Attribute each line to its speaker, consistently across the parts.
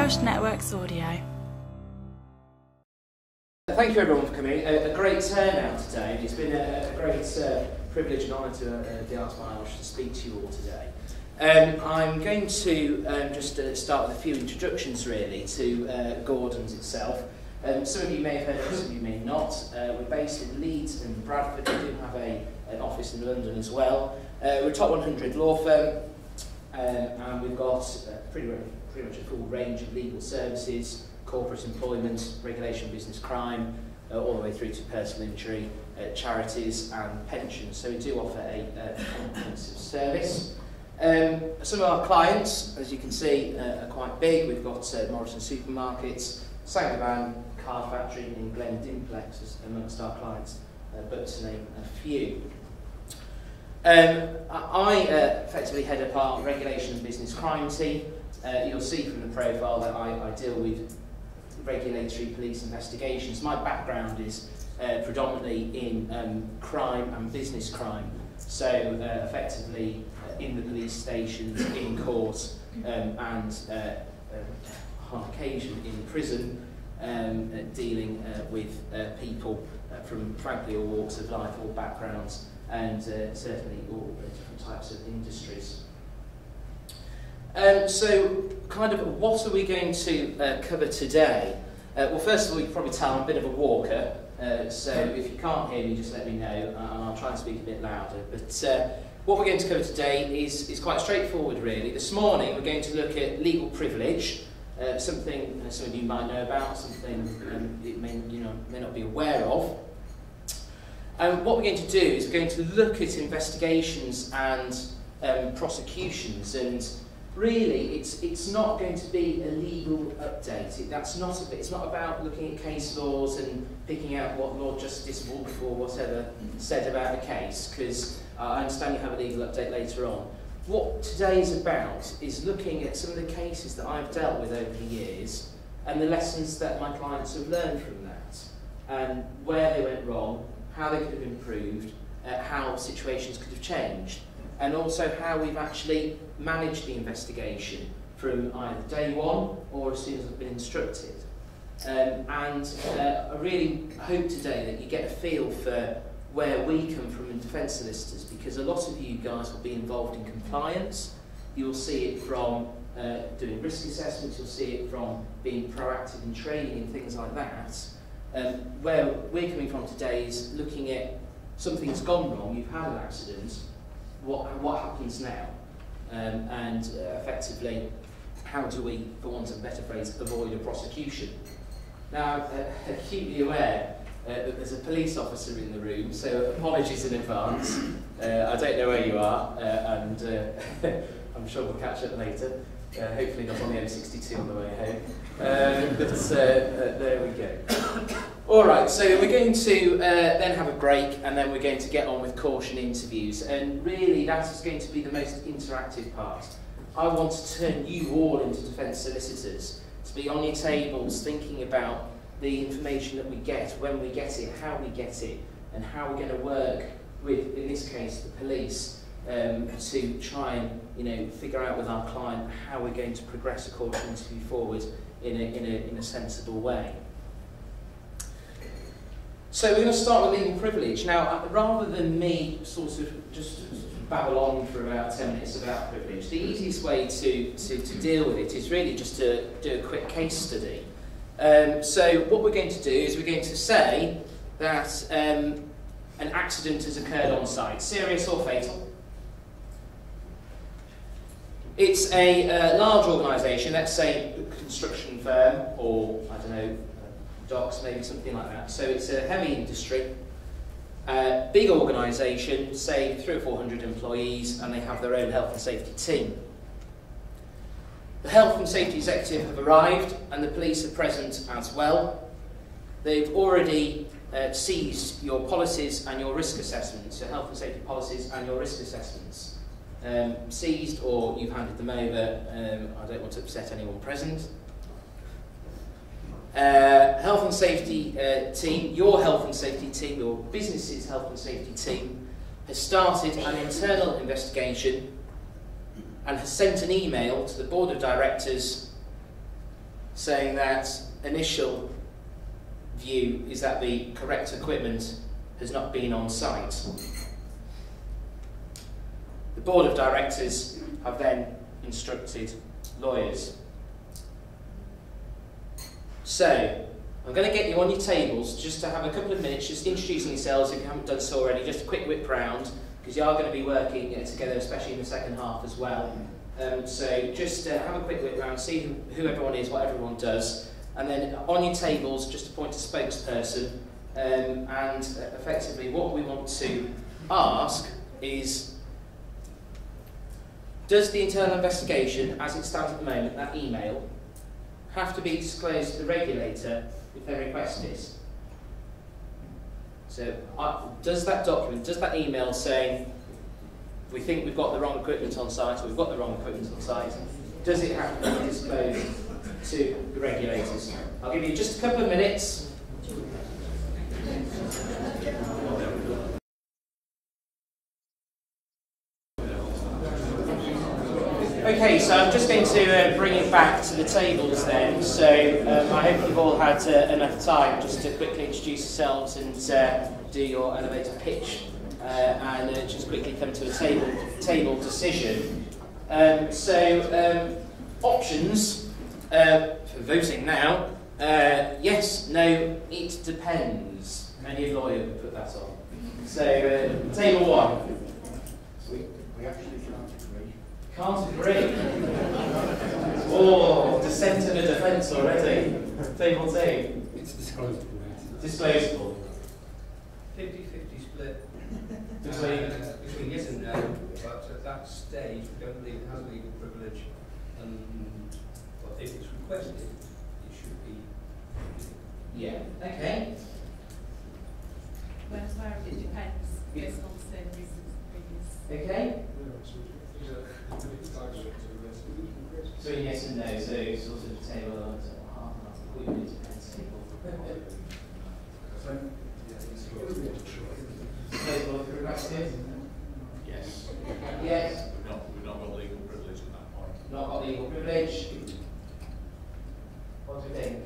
Speaker 1: IOSH Networks Audio.
Speaker 2: Thank you everyone for coming. A great turnout today. It's been a great privilege and honour to be asked by IOSH to speak to you all today. I'm going to just start with a few introductions really to Gordon's itself. Some of you may have heard of us, some of you may not. We're based in Leeds and Bradford. We do have an office in London as well. We're a top 100 law firm, and we've got pretty much a full range of legal services, corporate employment, regulation, business crime, all the way through to personal injury, charities and pensions. So we do offer a comprehensive service. Some of our clients, as you can see, are quite big. We've got Morrison Supermarkets, Saint-Gobain Car Factory in Glen Dimplex amongst our clients, but to name a few. I effectively head up our regulation and business crime team. You'll see from the profile that I deal with regulatory police investigations. My background is predominantly in crime and business crime, so effectively in the police station, in court, and on occasion in prison, dealing with people from frankly all walks of life, all backgrounds, and certainly all different types of industries. So, kind of, what are we going to cover today? Well, first of all, you can probably tell I'm a bit of a walker, so if you can't hear me, just let me know, and I'll try and speak a bit louder. But what we're going to cover today is quite straightforward, really. This morning, we're going to look at legal privilege, something some of you might know about, something you may not be aware of. And what we're going to do is we're going to look at investigations and prosecutions, and really it's not going to be a legal update. It's not about looking at case laws and picking out what Lord Justice Wolf or whatever said about a case, because I understand you have a legal update later on. What today is about is looking at some of the cases that I've dealt with over the years and the lessons that my clients have learned from that, and where they went wrong, how they could have improved, how situations could have changed, and also how we've actually managed the investigation from either day one or as soon as I've been instructed. I really hope today that you get a feel for where we come from in defence solicitors, because a lot of you guys will be involved in compliance. You'll see it from doing risk assessments, you'll see it from being proactive in training and things like that. Where we're coming from today is looking at something that's gone wrong, you've had an accident, what happens now? And effectively, how do we, for want of a better phrase, avoid a prosecution? Now, acutely aware that there's a police officer in the room, so apologies in advance. I don't know where you are, and I'm sure we'll catch up later. Hopefully not on the M62 on the way home. But there we go. Alright, so we're going to then have a break, and then we're going to get on with caution interviews, and really that is going to be the most interactive part. I want to turn you all into defence solicitors, to be on your tables thinking about the information that we get, when we get it, how we get it, and how we're going to work with, in this case, the police, to try and figure out with our client how we're going to progress a caution interview forward in a sensible way. So we're going to start with legal privilege. Now, rather than me sort of just babble on for about 10 minutes about privilege, the easiest way to deal with it is really just to do a quick case study. So what we're going to do is we're going to say that an accident has occurred on site, serious or fatal. It's a large organisation, let's say a construction firm, or I don't know, docks, maybe something like that. So it's a heavy industry, big organisation, say 300 or 400 employees, and they have their own health and safety team. The health and safety executive have arrived, and the police are present as well. They've already seized your policies and your risk assessments, your health and safety policies and your risk assessments. Seized, or you've handed them over. I don't want to upset anyone present. Health and safety team, your health and safety team, your business's health and safety team, has started an internal investigation and has sent an email to the board of directors saying that initial view is that the correct equipment has not been on site. The board of directors have then instructed lawyers. So, I'm going to get you on your tables just to have a couple of minutes, just introducing yourselves if you haven't done so already, just a quick whip round, because you are going to be working together, especially in the second half as well. So just have a quick whip round, see who everyone is, what everyone does, and then on your tables, just appoint a spokesperson, and effectively what we want to ask is, does the internal investigation, as it stands at the moment, that email, have to be disclosed to the regulator if they request it? So does that document, does that email saying we think we've got the wrong equipment on site, or we've got the wrong equipment on site, does it have to be disclosed to the regulators? I'll give you just a couple of minutes. Okay, so I'm just going to bring it back to the tables then. So I hope you've all had enough time just to quickly introduce yourselves and do your elevator pitch and just quickly come to a table decision. Options for voting now. Yes, no, it depends. Any lawyer would put that on. So table one.
Speaker 1: We actually
Speaker 2: Can't agree. Oh, dissent and a defence already. Table two.
Speaker 1: It's disclosable.
Speaker 2: Disclosable.
Speaker 3: 50-50 split
Speaker 2: Between
Speaker 3: yes and no, but at that stage we don't believe it has legal privilege, and but if it's requested, it should be.
Speaker 2: Yeah. Okay.
Speaker 4: Where it depends, based on the same reasons previous.
Speaker 2: Okay. Between yes and no, so sort of table half and half. It depends table. Table requested.
Speaker 5: Yes.
Speaker 2: Yes.
Speaker 5: We've not got legal privilege at that point.
Speaker 2: Not got legal privilege. What do you think?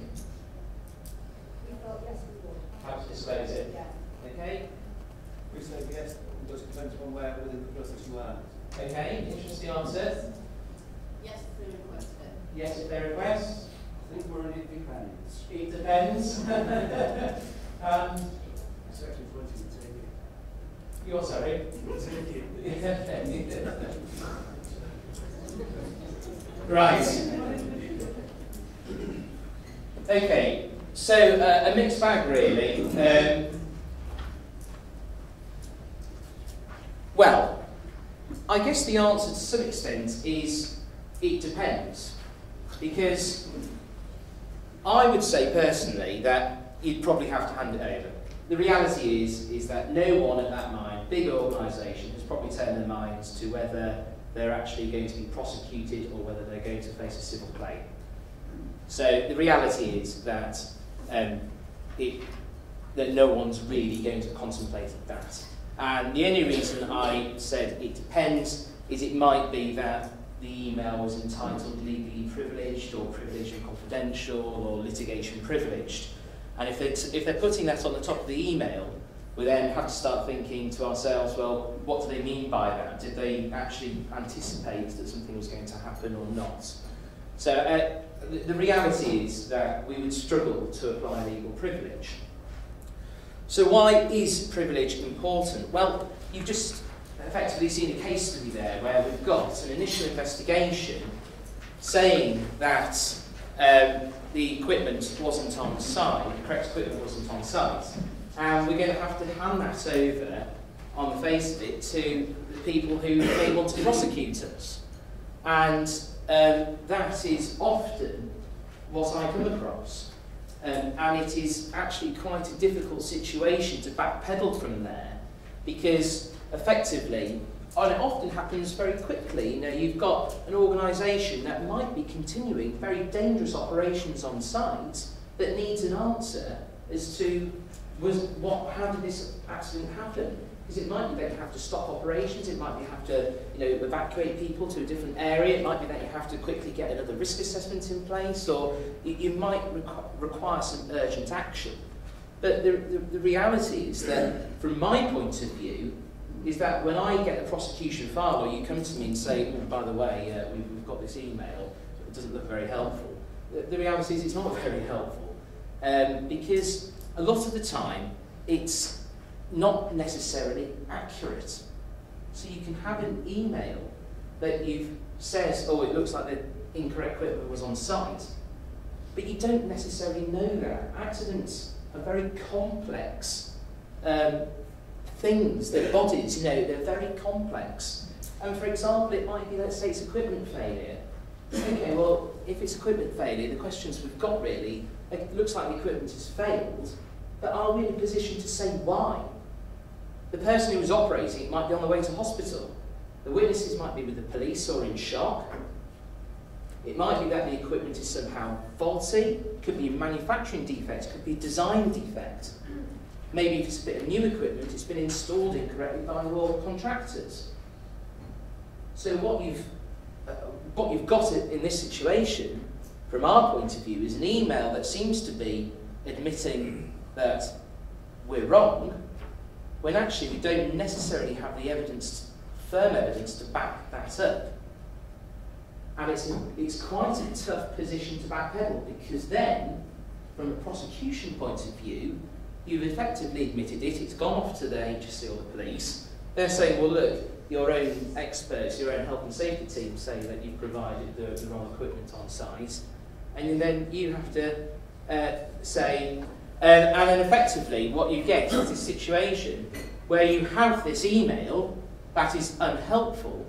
Speaker 6: We thought yes, we would.
Speaker 2: Have to disclose it.
Speaker 6: Yeah.
Speaker 2: Okay.
Speaker 7: We say yes, it does depend on where within the process you are.
Speaker 2: Okay, interesting answer.
Speaker 6: Yes, if they request it.
Speaker 2: Yes, if they request.
Speaker 7: I think we're in it depends.
Speaker 2: It depends.
Speaker 7: Section 20 would take it.
Speaker 2: You're sorry. Right. Okay, so a mixed bag really. Well, I guess the answer to some extent is it depends. Because I would say personally that you'd probably have to hand it over. The reality is that no one at that mine, big organisation, has probably turned their minds to whether they're actually going to be prosecuted or whether they're going to face a civil claim. So the reality is that that no one's really going to contemplate that. And the only reason I said it depends is it might be that the email was entitled legally privileged or privileged and confidential or litigation privileged. And if they're putting that on the top of the email, we then have to start thinking to ourselves, well, what do they mean by that? Did they actually anticipate that something was going to happen or not? So the reality is that we would struggle to apply legal privilege. So why is privilege important? Well, you've just effectively seen a case study there where we've got an initial investigation saying that the equipment wasn't on site, the correct equipment wasn't on site, and we're going to have to hand that over, on the face of it, to the people who may want to prosecute us. And that is often what I come across. And it is actually quite a difficult situation to backpedal from there, because effectively, and it often happens very quickly, you know, you've got an organisation that might be continuing very dangerous operations on site that needs an answer as to how did this accident happen? Because it might be that you have to stop operations, it might be you have to evacuate people to a different area, it might be that you have to quickly get another risk assessment in place, or you might require some urgent action. But the reality is that, from my point of view, is that when I get a prosecution file, or you come to me and say, oh, by the way, we've got this email, it doesn't look very helpful, the reality is it's not very helpful. Because a lot of the time, it's not necessarily accurate. So you can have an email that says, oh, it looks like the incorrect equipment was on site, but you don't necessarily know that. Accidents are very complex things, they're bodies, they're very complex. And for example, it might be, let's say it's equipment failure. Okay, well, if it's equipment failure, the questions we've got really, it looks like the equipment has failed, but are we in a position to say why? The person who was operating it might be on the way to hospital. The witnesses might be with the police or in shock. It might be that the equipment is somehow faulty. It could be a manufacturing defect, it could be a design defect. Maybe if it's a bit of new equipment, it's been installed incorrectly by your contractors. So what you've got in this situation, from our point of view, is an email that seems to be admitting that we're wrong, when actually we don't necessarily have the evidence, firm evidence, to back that up. And it's quite a tough position to backpedal, because then, from a prosecution point of view, you've effectively admitted it, it's gone off to the HSC or the police. They're saying, well, look, your own experts, your own health and safety team say that you've provided the wrong equipment on site, and then you have to say, and then effectively what you get is this situation where you have this email that is unhelpful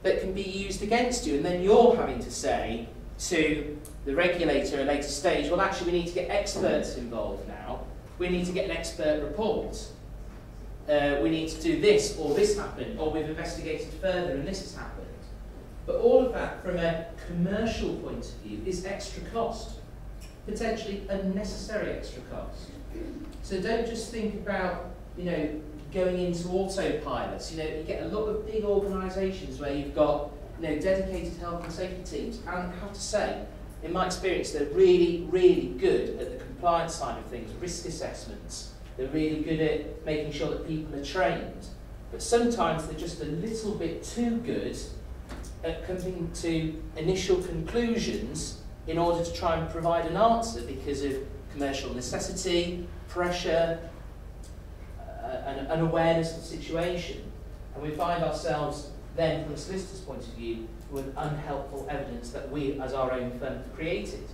Speaker 2: that can be used against you, and then you're having to say to the regulator at a later stage, well, actually we need to get experts involved now, we need to get an expert report, we need to do this, or this happened, or we've investigated further and this has happened. But all of that, from a commercial point of view, is extra cost. Potentially unnecessary extra cost. So don't just think about, going into autopilots. You get a lot of big organisations where you've got, dedicated health and safety teams, and I have to say, in my experience, they're really, really good at the compliance side of things, risk assessments. They're really good at making sure that people are trained. But sometimes they're just a little bit too good at coming to initial conclusions in order to try and provide an answer because of commercial necessity, pressure, and unawareness of the situation. And we find ourselves then, from a solicitor's point of view, with unhelpful evidence that we, as our own firm, have created.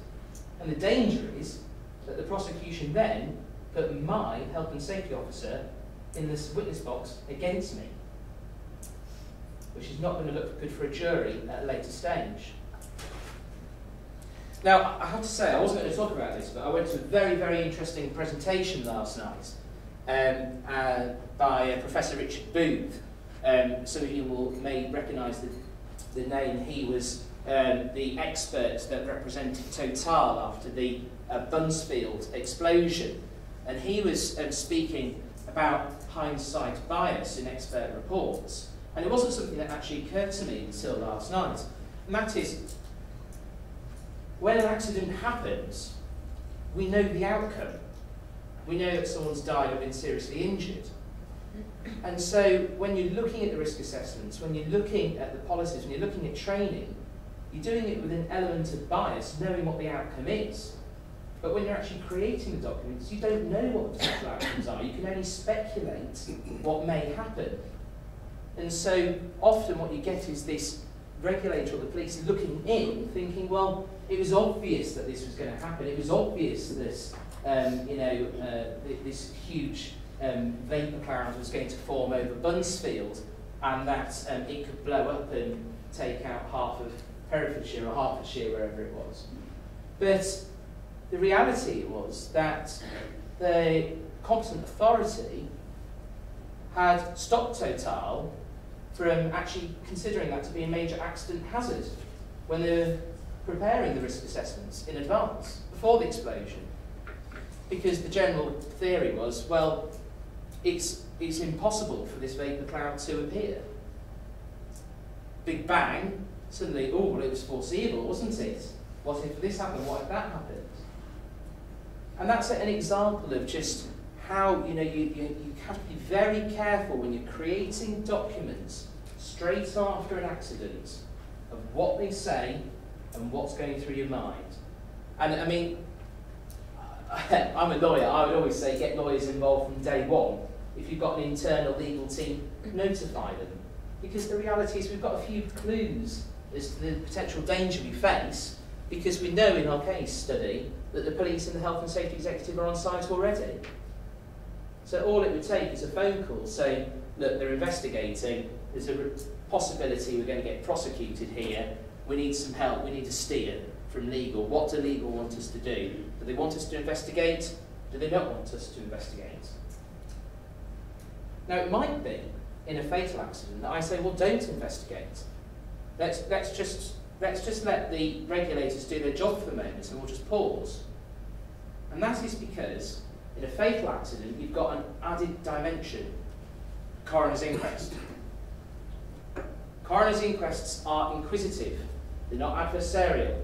Speaker 2: And the danger is that the prosecution then put my health and safety officer in this witness box against me, which is not going to look good for a jury at a later stage. Now, I have to say, I wasn't going to talk about this, but I went to a very, very interesting presentation last night by Professor Richard Booth. Some of you may recognise the name. He was the expert that represented Total after the Buncefield explosion. And he was speaking about hindsight bias in expert reports. And it wasn't something that actually occurred to me until last night. And that is, when an accident happens, we know the outcome. We know that someone's died or been seriously injured. And so when you're looking at the risk assessments, when you're looking at the policies, when you're looking at training, you're doing it with an element of bias, knowing what the outcome is. But when you're actually creating the documents, you don't know what the potential outcomes are. You can only speculate what may happen. And so often what you get is this regulator or the police looking in, thinking, well, it was obvious that this was going to happen. It was obvious that this huge vapour cloud was going to form over Buncefield, and that it could blow up and take out half of Herefordshire or Hertfordshire, wherever it was. But the reality was that the competent authority had stopped Total from actually considering that to be a major accident hazard when they were preparing the risk assessments in advance, before the explosion. Because the general theory was, well, it's impossible for this vapour cloud to appear. Big bang, suddenly, oh, well, it was foreseeable, wasn't it? What if this happened? What if that happened? And that's an example of just how, you know, you have to be very careful when you're creating documents straight after an accident of what they say and what's going through your mind. And I mean, I'm a lawyer, I would always say get lawyers involved from day one. If you've got an internal legal team, notify them. Because the reality is we've got a few clues as to the potential danger we face, because we know in our case study that the police and the health and safety executive are on site already. So all it would take is a phone call saying, look, they're investigating, there's a possibility we're going to get prosecuted here, we need some help, we need a steer from legal. What do legal want us to do? Do they want us to investigate? Do they not want us to investigate? Now it might be in a fatal accident that I say, well, don't investigate. Let's just let the regulators do their job for the moment and we'll just pause. And that is because in a fatal accident you've got an added dimension, coroner's inquest. Coroner's inquests are inquisitive, they're not adversarial.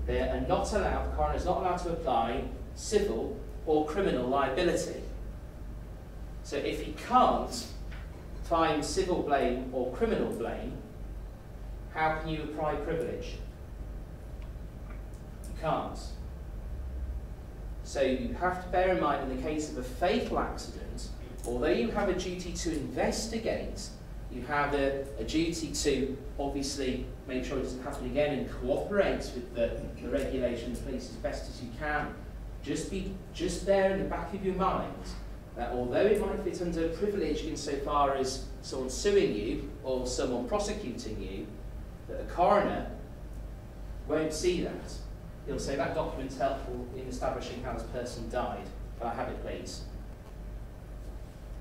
Speaker 2: They are not allowed, the coroner is not allowed to apply civil or criminal liability. So if he can't find civil blame or criminal blame, how can you apply privilege? You can't. So you have to bear in mind in the case of a fatal accident, although you have a duty to investigate, you have a duty to obviously make sure it doesn't happen again and cooperate with the regulations, police as best as you can. Just there in the back of your mind that although it might fit under privilege insofar as someone suing you or someone prosecuting you, that a coroner won't see that. He'll say that document's helpful in establishing how this person died. Can I have it, please?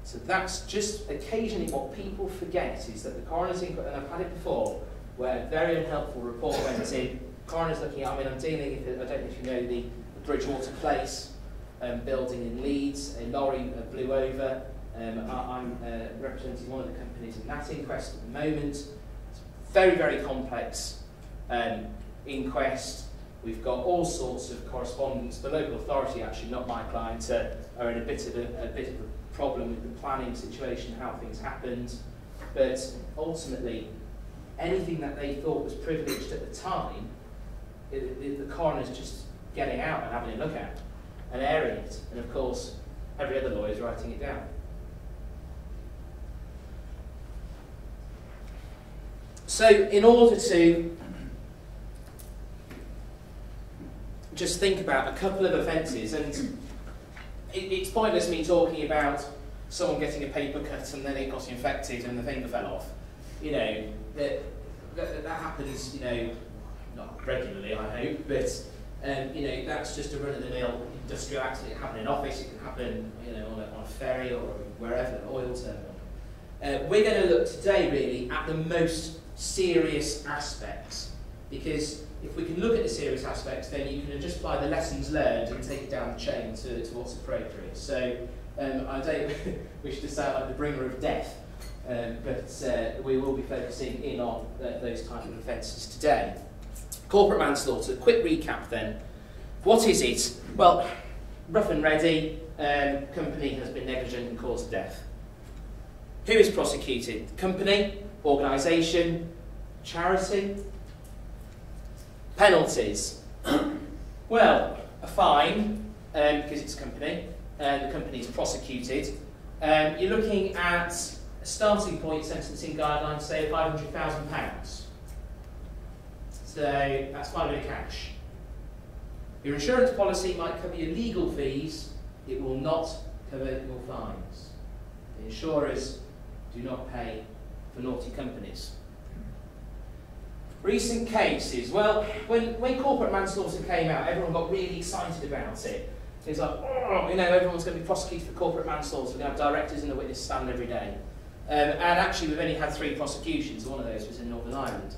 Speaker 2: So that's just occasionally what people forget is that the coroner's inquest, and I've had it before, where a very unhelpful report went in, coroner's looking at, I mean, I'm dealing with, I don't know if you know the Bridgewater Place building in Leeds, a lorry blew over. I'm representing one of the companies in that inquest at the moment. It's very, very complex inquest. We've got all sorts of correspondence. The local authority, actually not my client, are in a bit of a problem with the planning situation, how things happened. But ultimately, anything that they thought was privileged at the time, the coroner's just getting out and having a look at and airing it. And of course, every other lawyer is writing it down. So in order to just think about a couple of offences, and it's pointless me talking about someone getting a paper cut and then it got infected and the finger fell off. You know, that happens, you know, not regularly, I hope, but you know, that's just a run-of-the-mill industrial accident. It can happen in an office, it can happen, you know, on a ferry or wherever, an oil terminal. We're going to look today really at the most serious aspects, because if we can look at the serious aspects, then you can just apply the lessons learned and take it down the chain to what's appropriate. So I don't wish to sound like the bringer of death, but we will be focusing in on those type of offences today. Corporate manslaughter, quick recap then. What is it? Well, rough and ready, company has been negligent and caused death. Who is prosecuted? Company, organisation, charity? Penalties. Well, a fine, because it's a company, and the company is prosecuted. You're looking at a starting point sentencing guidelines, say, of £500,000. So that's quite a bit of cash. Your insurance policy might cover your legal fees, it will not cover your fines. The insurers do not pay for naughty companies. Recent cases. Well, when corporate manslaughter came out, everyone got really excited about it. It's like, oh, you know, everyone's going to be prosecuted for corporate manslaughter. We're going to have directors in the witness stand every day. And actually, we've only had 3 prosecutions. One of those was in Northern Ireland.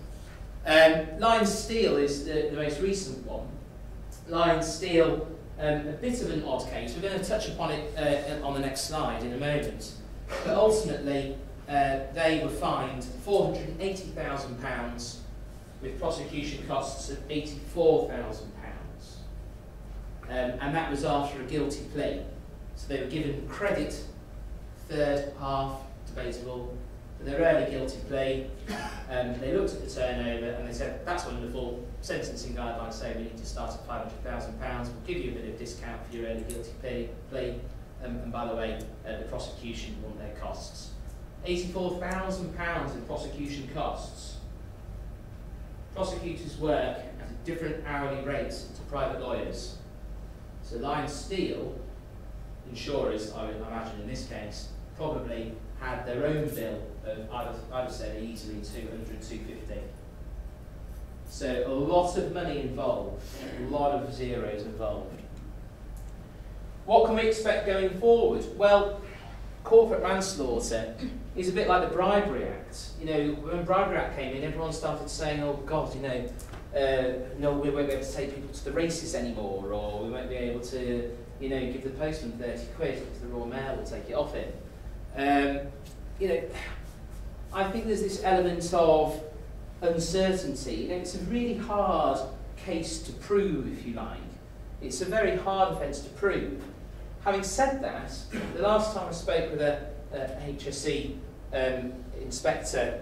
Speaker 2: Lion Steel is the most recent one. Lion Steel a bit of an odd case. We're going to touch upon it on the next slide in a moment. But ultimately, they were fined £480,000 with prosecution costs of £84,000. And that was after a guilty plea. So they were given credit, third half, debatable, for their early guilty plea. They looked at the turnover and they said, that's wonderful, sentencing guidelines say we need to start at £500,000, we'll give you a bit of discount for your early guilty plea. And by the way, the prosecution want their costs. £84,000 in prosecution costs. Prosecutors work at a different hourly rate to private lawyers. So Lion Steel, insurers, I would imagine in this case, probably had their own bill of, I would say, easily 200, 250. So a lot of money involved, a lot of zeros involved. What can we expect going forward? Well, corporate manslaughter is a bit like the Bribery Act. You know, when the Bribery Act came in, everyone started saying, oh God, you know, no, we won't be able to take people to the races anymore, or we won't be able to, you know, give the postman 30 quid because the Royal Mail will take it off him. You know, I think there's this element of uncertainty. You know, it's a really hard case to prove, if you like. It's a very hard offence to prove. Having said that, the last time I spoke with a HSE inspector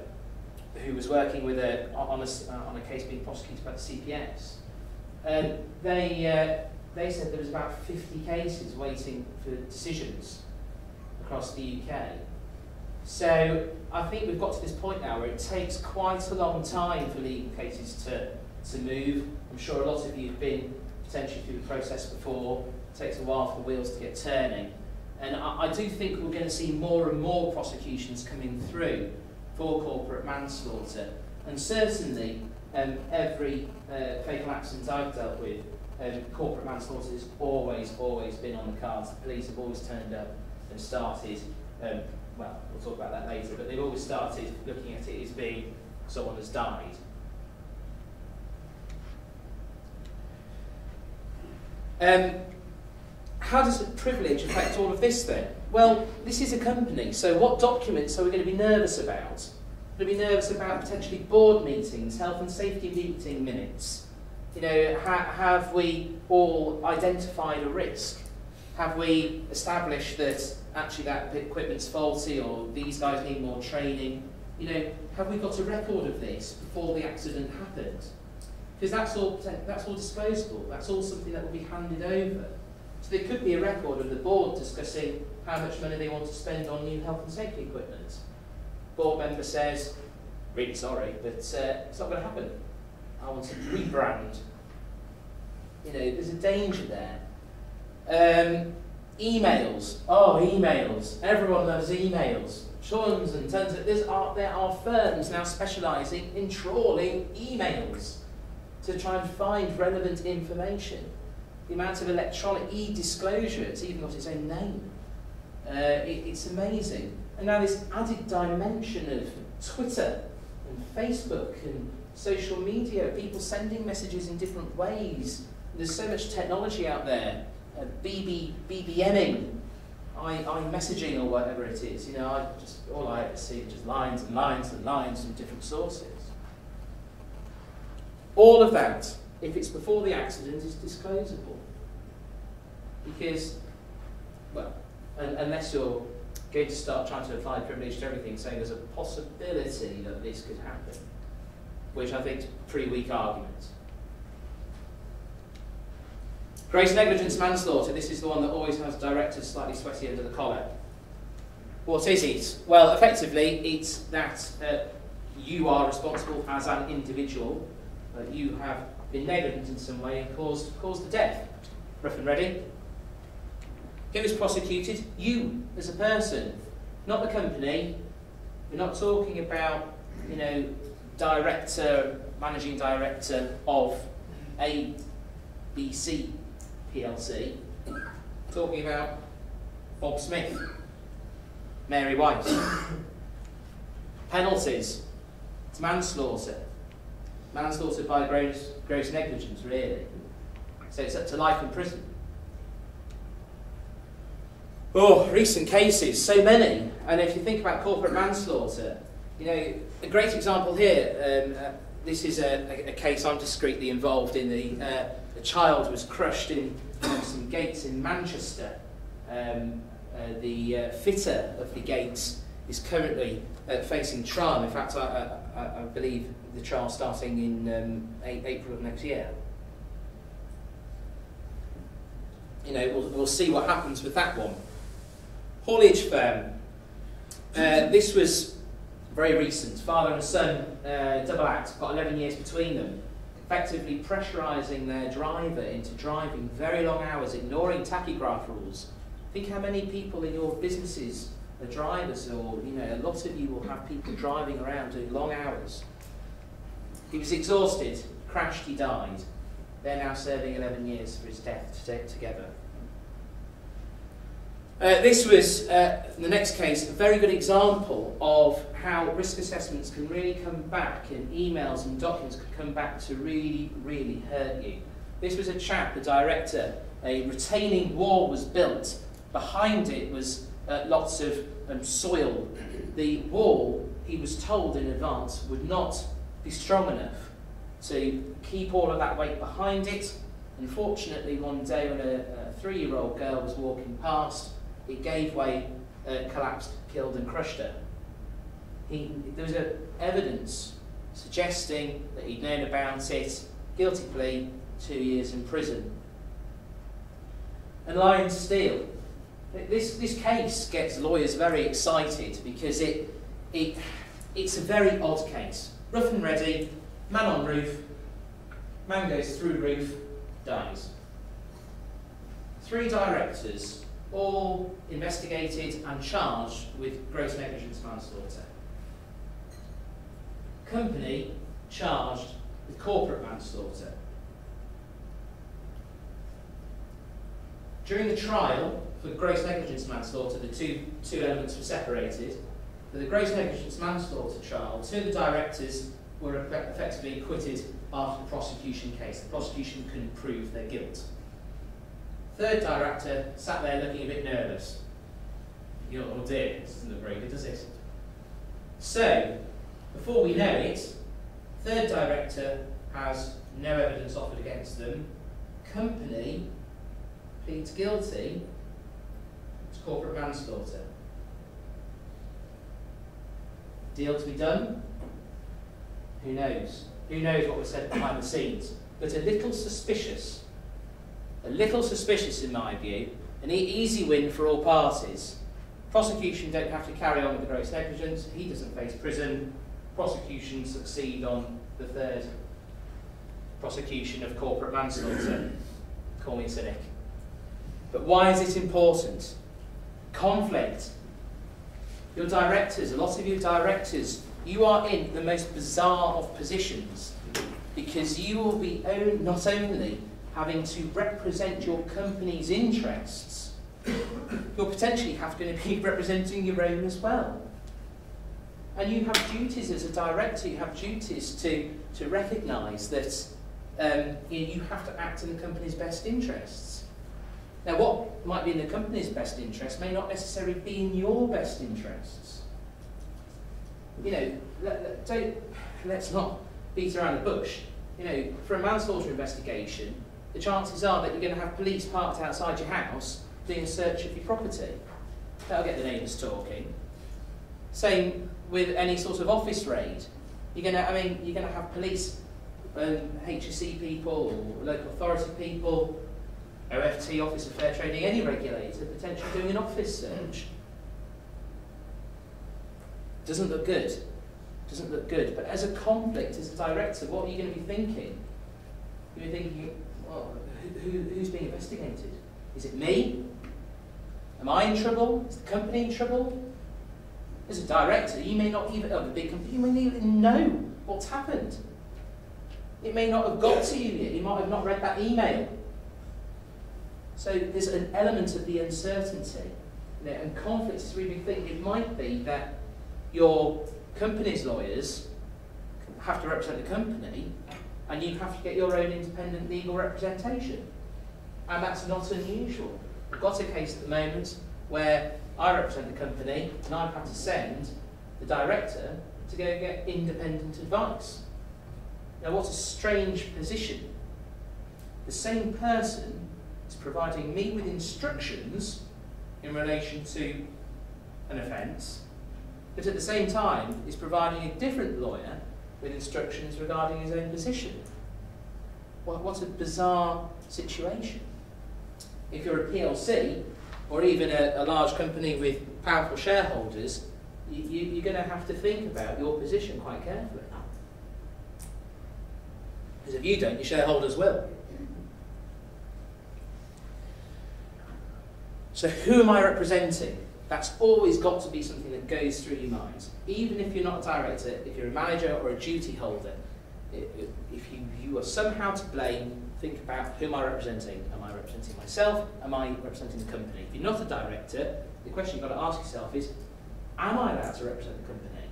Speaker 2: who was working with on a case being prosecuted by the CPS, they said there was about 50 cases waiting for decisions across the UK. So I think we've got to this point now where it takes quite a long time for legal cases to move. I'm sure a lot of you have been potentially through the process before. It takes a while for the wheels to get turning. And I do think we're going to see more and more prosecutions coming through for corporate manslaughter. And certainly, every fatal accident I've dealt with, corporate manslaughter has always been on the cards. The police have always turned up and started, well, we'll talk about that later, but they've always started looking at it as being someone has died. How does the privilege affect all of this then? Well, this is a company, so what documents are we going to be nervous about? We're going to be nervous about potentially board meetings, health and safety meeting minutes. You know, have we all identified a risk? Have we established that actually that equipment's faulty or these guys need more training? You know, have we got a record of this before the accident happened? Because that's all disposable. That's all something that will be handed over. So there could be a record of the board discussing how much money they want to spend on new health and safety equipment. Board member says, really sorry, but it's not going to happen. I want to rebrand. You know, there's a danger there. Emails. Oh, emails. Everyone loves emails. Tons and tons. There are firms now specialising in trawling emails to try and find relevant information. The amount of electronic e-disclosure, it's even got its own name. It's amazing. And now this added dimension of Twitter and Facebook and social media, people sending messages in different ways. There's so much technology out there. BBMing, iMessaging or whatever it is. You know, all I ever see is just lines and lines and lines from different sources. All of that, if it's before the accident, is disclosable. Because, well, unless you're going to start trying to apply privilege to everything, saying there's a possibility that this could happen, which I think is a pretty weak argument. Gross negligence manslaughter, this is the one that always has directors slightly sweaty under the collar. What is it? Well, effectively, it's that you are responsible as an individual. You have been negligent in some way and caused the death. Rough and ready. Who is prosecuted? You, as a person, not the company. We're not talking about, you know, director, managing director of ABC PLC. We're talking about Bob Smith, Mary White. Penalties. It's manslaughter. Manslaughter by gross negligence, really. So it's up to life in prison. Oh, recent cases, so many. And if you think about corporate manslaughter, you know, a great example here, this is a case I'm discreetly involved in. A child was crushed in some gates in Manchester. The fitter of the gates is currently facing trial. In fact, I believe the trial starting in April of next year. You know, we'll see what happens with that one. Haulage firm. This was very recent. Father and son, double act, got 11 years between them, effectively pressurising their driver into driving very long hours, ignoring tachograph rules. Think how many people in your businesses are drivers, or you know, a lot of you will have people driving around doing long hours. He was exhausted, crashed, he died. They're now serving 11 years for his death together. This was, the next case, a very good example of how risk assessments can really come back, and emails and documents can come back to really, really hurt you. This was a chap, a director, a retaining wall was built. Behind it was lots of soil. The wall, he was told in advance, would not be strong enough to keep all of that weight behind it. Unfortunately, one day when a 3-year-old girl was walking past, it gave way, collapsed, killed and crushed her. There was evidence suggesting that he'd known about it, guilty plea, 2 years in prison. And Lion Steel. This case gets lawyers very excited because it's a very odd case. Rough and ready, man on roof, man goes through roof, dies. 3 directors, all investigated and charged with gross negligence manslaughter. Company charged with corporate manslaughter. During the trial for gross negligence manslaughter, the two elements were separated. For the gross negligence manslaughter trial, 2 of the directors were effectively acquitted after the prosecution case. The prosecution couldn't prove their guilt. 3rd director sat there looking a bit nervous. You know, oh dear, this doesn't look very good, does it? So, before we know it, 3rd director has no evidence offered against them. Company pleads guilty to corporate manslaughter. Deal to be done? Who knows? Who knows what was said behind the scenes? But a little suspicious in my view, an easy win for all parties. Prosecution don't have to carry on with the gross negligence, he doesn't face prison. Prosecution succeed on the 3rd prosecution of corporate manslaughter. Call me cynic. But why is it important? Conflict. Your directors, a lot of you directors, you are in the most bizarre of positions because you will be not only having to represent your company's interests, you're potentially going to be representing your own as well. And you have duties as a director, you have duties to recognise that you have to act in the company's best interests. Now what might be in the company's best interest may not necessarily be in your best interests. You know, let's not beat around the bush. You know, for a manslaughter investigation, the chances are that you're going to have police parked outside your house doing a search of your property. That'll get the neighbours talking. Same with any sort of office raid. You're going to have police, HSE people, or local authority people, OFT, Office of Fair Trading, any regulator potentially doing an office search. Doesn't look good. Doesn't look good. But as a conflict, as a director, what are you going to be thinking? You're thinking, well, who's being investigated? Is it me? Am I in trouble? Is the company in trouble? As a director, you may not even, of a big company, you may not even know what's happened. It may not have got to you yet. You might have not read that email. So there's an element of the uncertainty. You know, and conflict is a really big thing. It might be that your company's lawyers have to represent the company, and you have to get your own independent legal representation. And that's not unusual. We've got a case at the moment where I represent the company and I've had to send the director to go get independent advice. Now, what a strange position. The same person is providing me with instructions in relation to an offence, but at the same time is providing a different lawyer with instructions regarding his own position. What a bizarre situation. If you're a PLC, or even a large company with powerful shareholders, you're going to have to think about your position quite carefully. Because if you don't, your shareholders will. So who am I representing? That's always got to be something that goes through your mind. Even if you're not a director, if you're a manager or a duty holder, if you are somehow to blame, think about who am I representing? Am I representing myself? Am I representing the company? If you're not a director, the question you've got to ask yourself is, am I allowed to represent the company?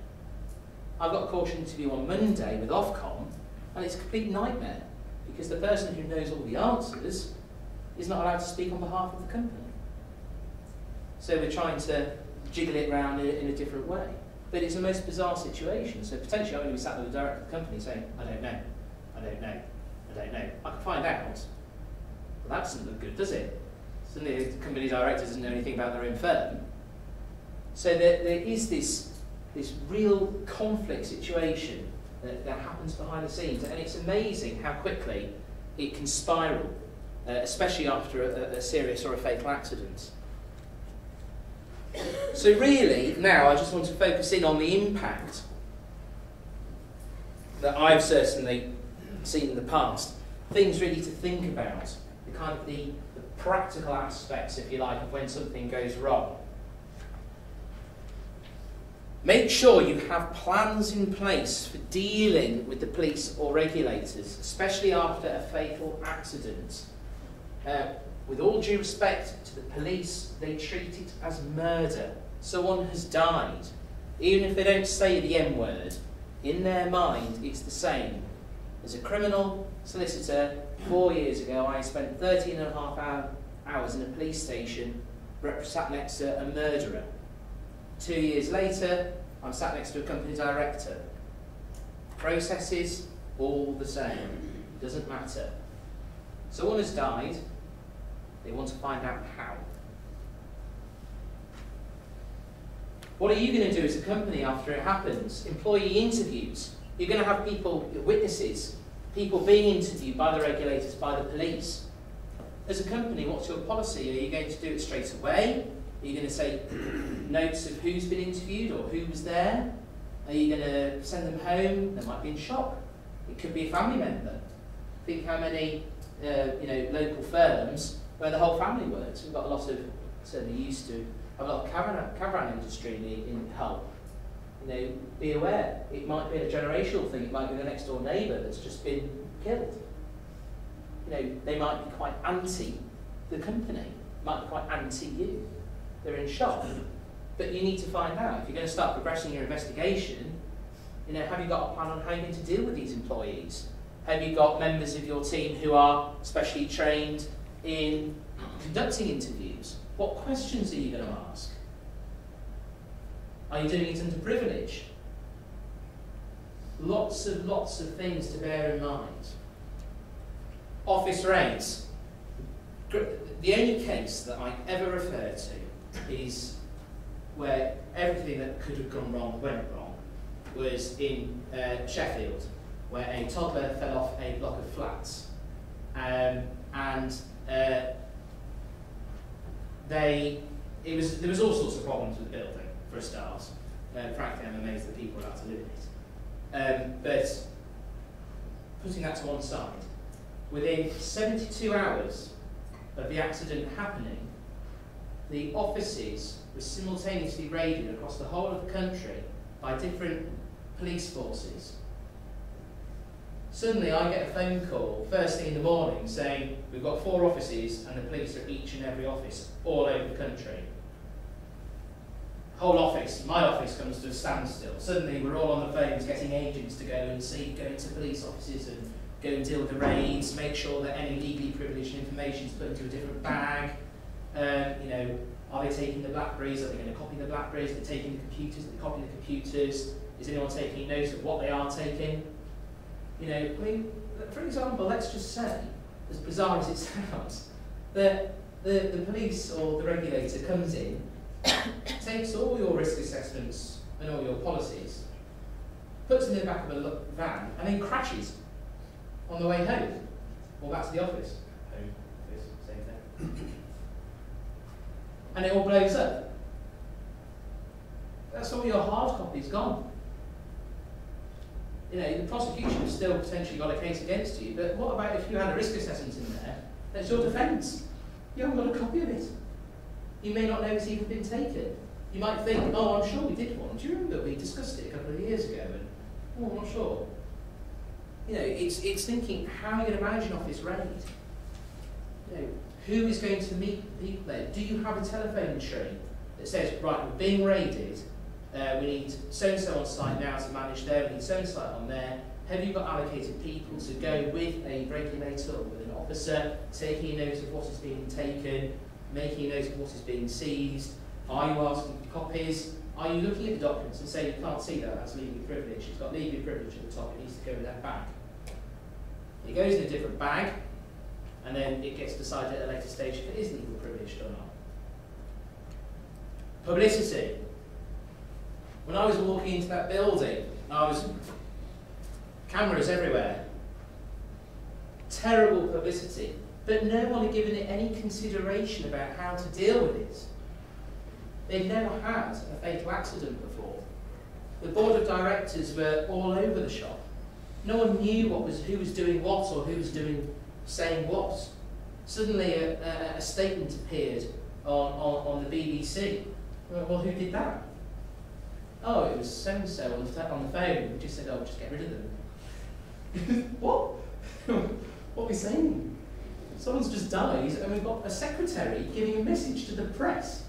Speaker 2: I've got a caution interview on Monday with Ofcom, and it's a complete nightmare, because the person who knows all the answers is not allowed to speak on behalf of the company. So we're trying to jiggle it around in a different way. But it's the most bizarre situation. So potentially I'm going to be sat with the director of the company saying, I don't know, I don't know, I don't know. I can find out. But that doesn't look good, does it? Suddenly the company director doesn't know anything about their own firm. So there is this real conflict situation that happens behind the scenes. And it's amazing how quickly it can spiral, especially after a serious or a fatal accident. So really, now I just want to focus in on the impact that I've certainly seen in the past. Things really to think about, the kind of the practical aspects, if you like, of when something goes wrong. Make sure you have plans in place for dealing with the police or regulators, especially after a fatal accident. With all due respect to the police, they treat it as murder. Someone has died. Even if they don't say the M word, in their mind it's the same. As a criminal solicitor, 4 years ago, I spent 13.5 hours in a police station sat next to a murderer. 2 years later, I'm sat next to a company director. Processes, all the same. Doesn't matter. Someone has died. They want to find out how. What are you going to do as a company after it happens? Employee interviews. You're going to have people, witnesses, people being interviewed by the regulators, by the police. As a company, what's your policy? Are you going to do it straight away? Are you going to say notes of who's been interviewed or who was there? Are you going to send them home? They might be in shock. It could be a family member. Think how many local firms where the whole family works. We've got a lot of, certainly used to, have a lot of caravan industry in Hull. Be aware, it might be a generational thing, it might be the next door neighbour that's just been killed. They might be quite anti the company, might be quite anti you. They're in shock. But you need to find out, if you're going to start progressing your investigation, have you got a plan on how you're going to deal with these employees? Have you got members of your team who are specially trained in conducting interviews? What questions are you going to ask? Are you doing it under privilege? Lots of things to bear in mind. Office rates. The only case that I ever refer to is where everything that could have gone wrong went wrong was in Sheffield, where a toddler fell off a block of flats. There was all sorts of problems with the building, for a start. Frankly, I'm amazed that people are allowed to live in it. But putting that to one side, within 72 hours of the accident happening, the offices were simultaneously raided across the whole of the country by different police forces. Suddenly I get a phone call first thing in the morning saying we've got 4 offices and the police are each and every office all over the country. Whole office, my office, comes to a standstill. Suddenly we're all on the phones getting agents to go into police offices and go and deal with the raids, make sure that any legally privileged information is put into a different bag. You know, are they taking the Blackberries? Are they going to copy the Blackberries? Are they taking the computers? Are they copying the computers? Is anyone taking notes of what they are taking? You know, I mean, for example, let's just say, as bizarre as it sounds, that the police or the regulator comes in, takes all your risk assessments and all your policies, puts them in the back of a van, and then crashes on the way home, or back to the office. Home, office, same thing. And it all blows up. That's all your hard copy's gone. You know, the prosecution has still potentially got a case against you, but what about if you had a risk assessment in there that's your defence? You haven't got a copy of it. You may not know it's even been taken. You might think, oh, I'm sure we did one. Do you remember we discussed it a couple of years ago? And, oh, I'm not sure. You know, it's thinking, how are you going to manage an office raid? You know, who is going to meet the people there? Do you have a telephone tree that says, right, we're being raided, we need so-and-so on site now to manage there, we need so-and-so on there. Have you got allocated people to go with a regulator or with an officer, taking a note of what is being taken, making a note of what is being seized? Are you asking for copies? Are you looking at the documents and saying you can't see that, that's legally privileged? It's got legally privilege at the top, it needs to go in that bag. It goes in a different bag, and then it gets decided at a later stage if it is legal privileged or not. Publicity. When I was walking into that building, cameras everywhere. Terrible publicity. But no one had given it any consideration about how to deal with it. They'd never had a fatal accident before. The board of directors were all over the shop. No one knew who was doing what or who was saying what. Suddenly a statement appeared on the BBC. Well, who did that? Oh, it was so-and-so on the phone. We just said, oh, just get rid of them. What? What are we saying? Someone's just died and we've got a secretary giving a message to the press.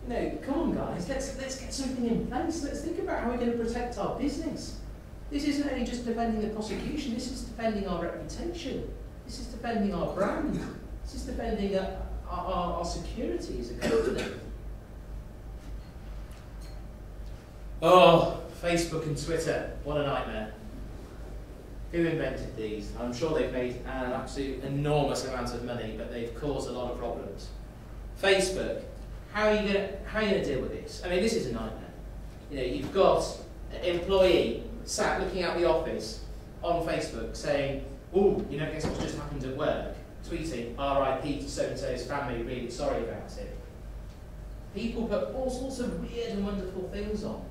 Speaker 2: You know, come on guys, let's get something in place. Let's think about how we're going to protect our business. This isn't only just defending the prosecution, this is defending our reputation. This is defending our brand. This is defending our security as a company. Oh, Facebook and Twitter, what a nightmare. Who invented these? I'm sure they've made an absolute enormous amount of money, but they've caused a lot of problems. Facebook, how are you going to deal with this? I mean, this is a nightmare. You know, you've got an employee sat looking out the office on Facebook saying, oh, you know, guess what's just happened at work? Tweeting, RIP to so-and-so's family, really sorry about it. People put all sorts of weird and wonderful things on.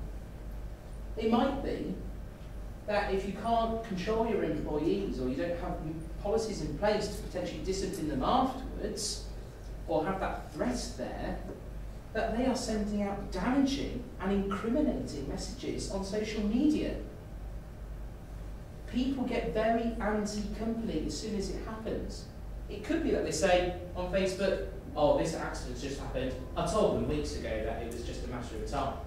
Speaker 2: It might be that if you can't control your employees or you don't have policies in place to potentially discipline them afterwards, or have that threat there, that they are sending out damaging and incriminating messages on social media. People get very anti-company as soon as it happens. It could be that they say on Facebook, oh, this accident's just happened. I told them weeks ago that it was just a matter of time.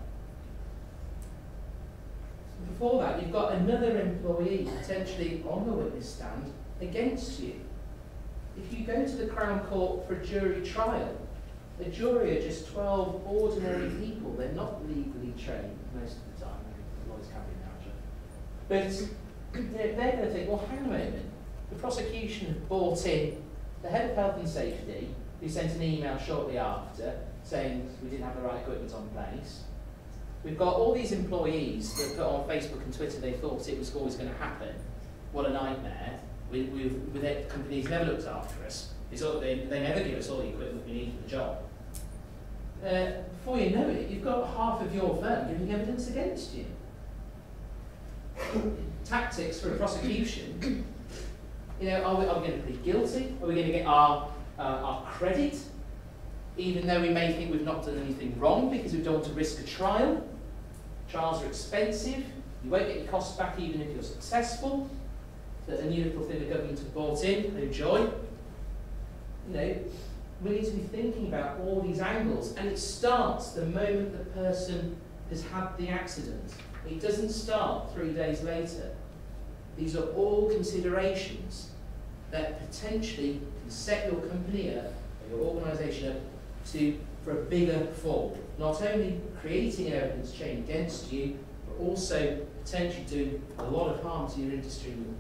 Speaker 2: Before that, you've got another employee potentially on the witness stand against you. If you go to the Crown Court for a jury trial, the jury are just 12 ordinary people. They're not legally trained most of the time. The lawyers can be now, actually. But they're going to think, well, hang on a moment. The prosecution have brought in the head of health and safety, who sent an email shortly after saying we didn't have the right equipment on place. We've got all these employees that put on Facebook and Twitter they thought it was always going to happen. What a nightmare. The companies never looked after us. They never give us all the equipment we need for the job. Before you know it, you've got half of your firm giving evidence against you. Tactics for a prosecution. You know, are we going to plead guilty? Are we going to get our credit, even though we may think we've not done anything wrong because we don't want to risk a trial? Trials are expensive. You won't get your costs back even if you're successful. That a new little thing the government have brought in, no joy. You know, we need to be thinking about all these angles, and it starts the moment the person has had the accident. It doesn't start 3 days later. These are all considerations that potentially can set your company up, or your organisation up, for a bigger fall, not only creating evidence chain against you, but also potentially doing a lot of harm to your industry and your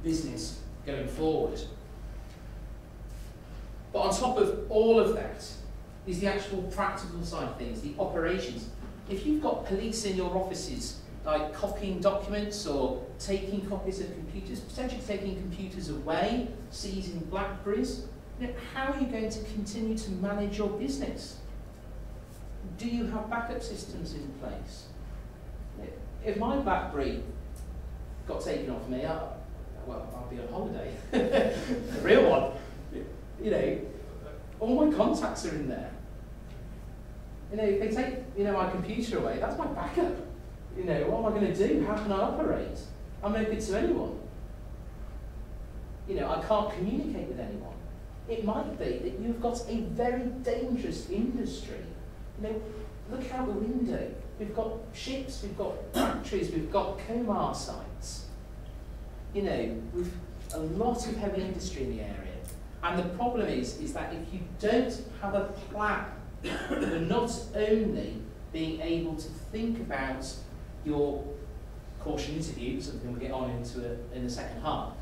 Speaker 2: business going forward. But on top of all of that is the actual practical side of things, the operations. If you've got police in your offices, like copying documents or taking copies of computers, potentially taking computers away, seizing Blackberries, how are you going to continue to manage your business? Do you have backup systems in place? If my BlackBerry got taken off me, I'll be on holiday. A real one. All my contacts are in there. If they take, my computer away, that's my backup. What am I going to do? How can I operate? I'm no good to anyone. I can't communicate with anyone. It might be that you've got a very dangerous industry. Look out the window. We've got ships, we've got factories, we've got Comar sites. We've a lot of heavy industry in the area. And the problem is that if you don't have a plan for not only being able to think about your caution interview, something we'll get on into in the second half,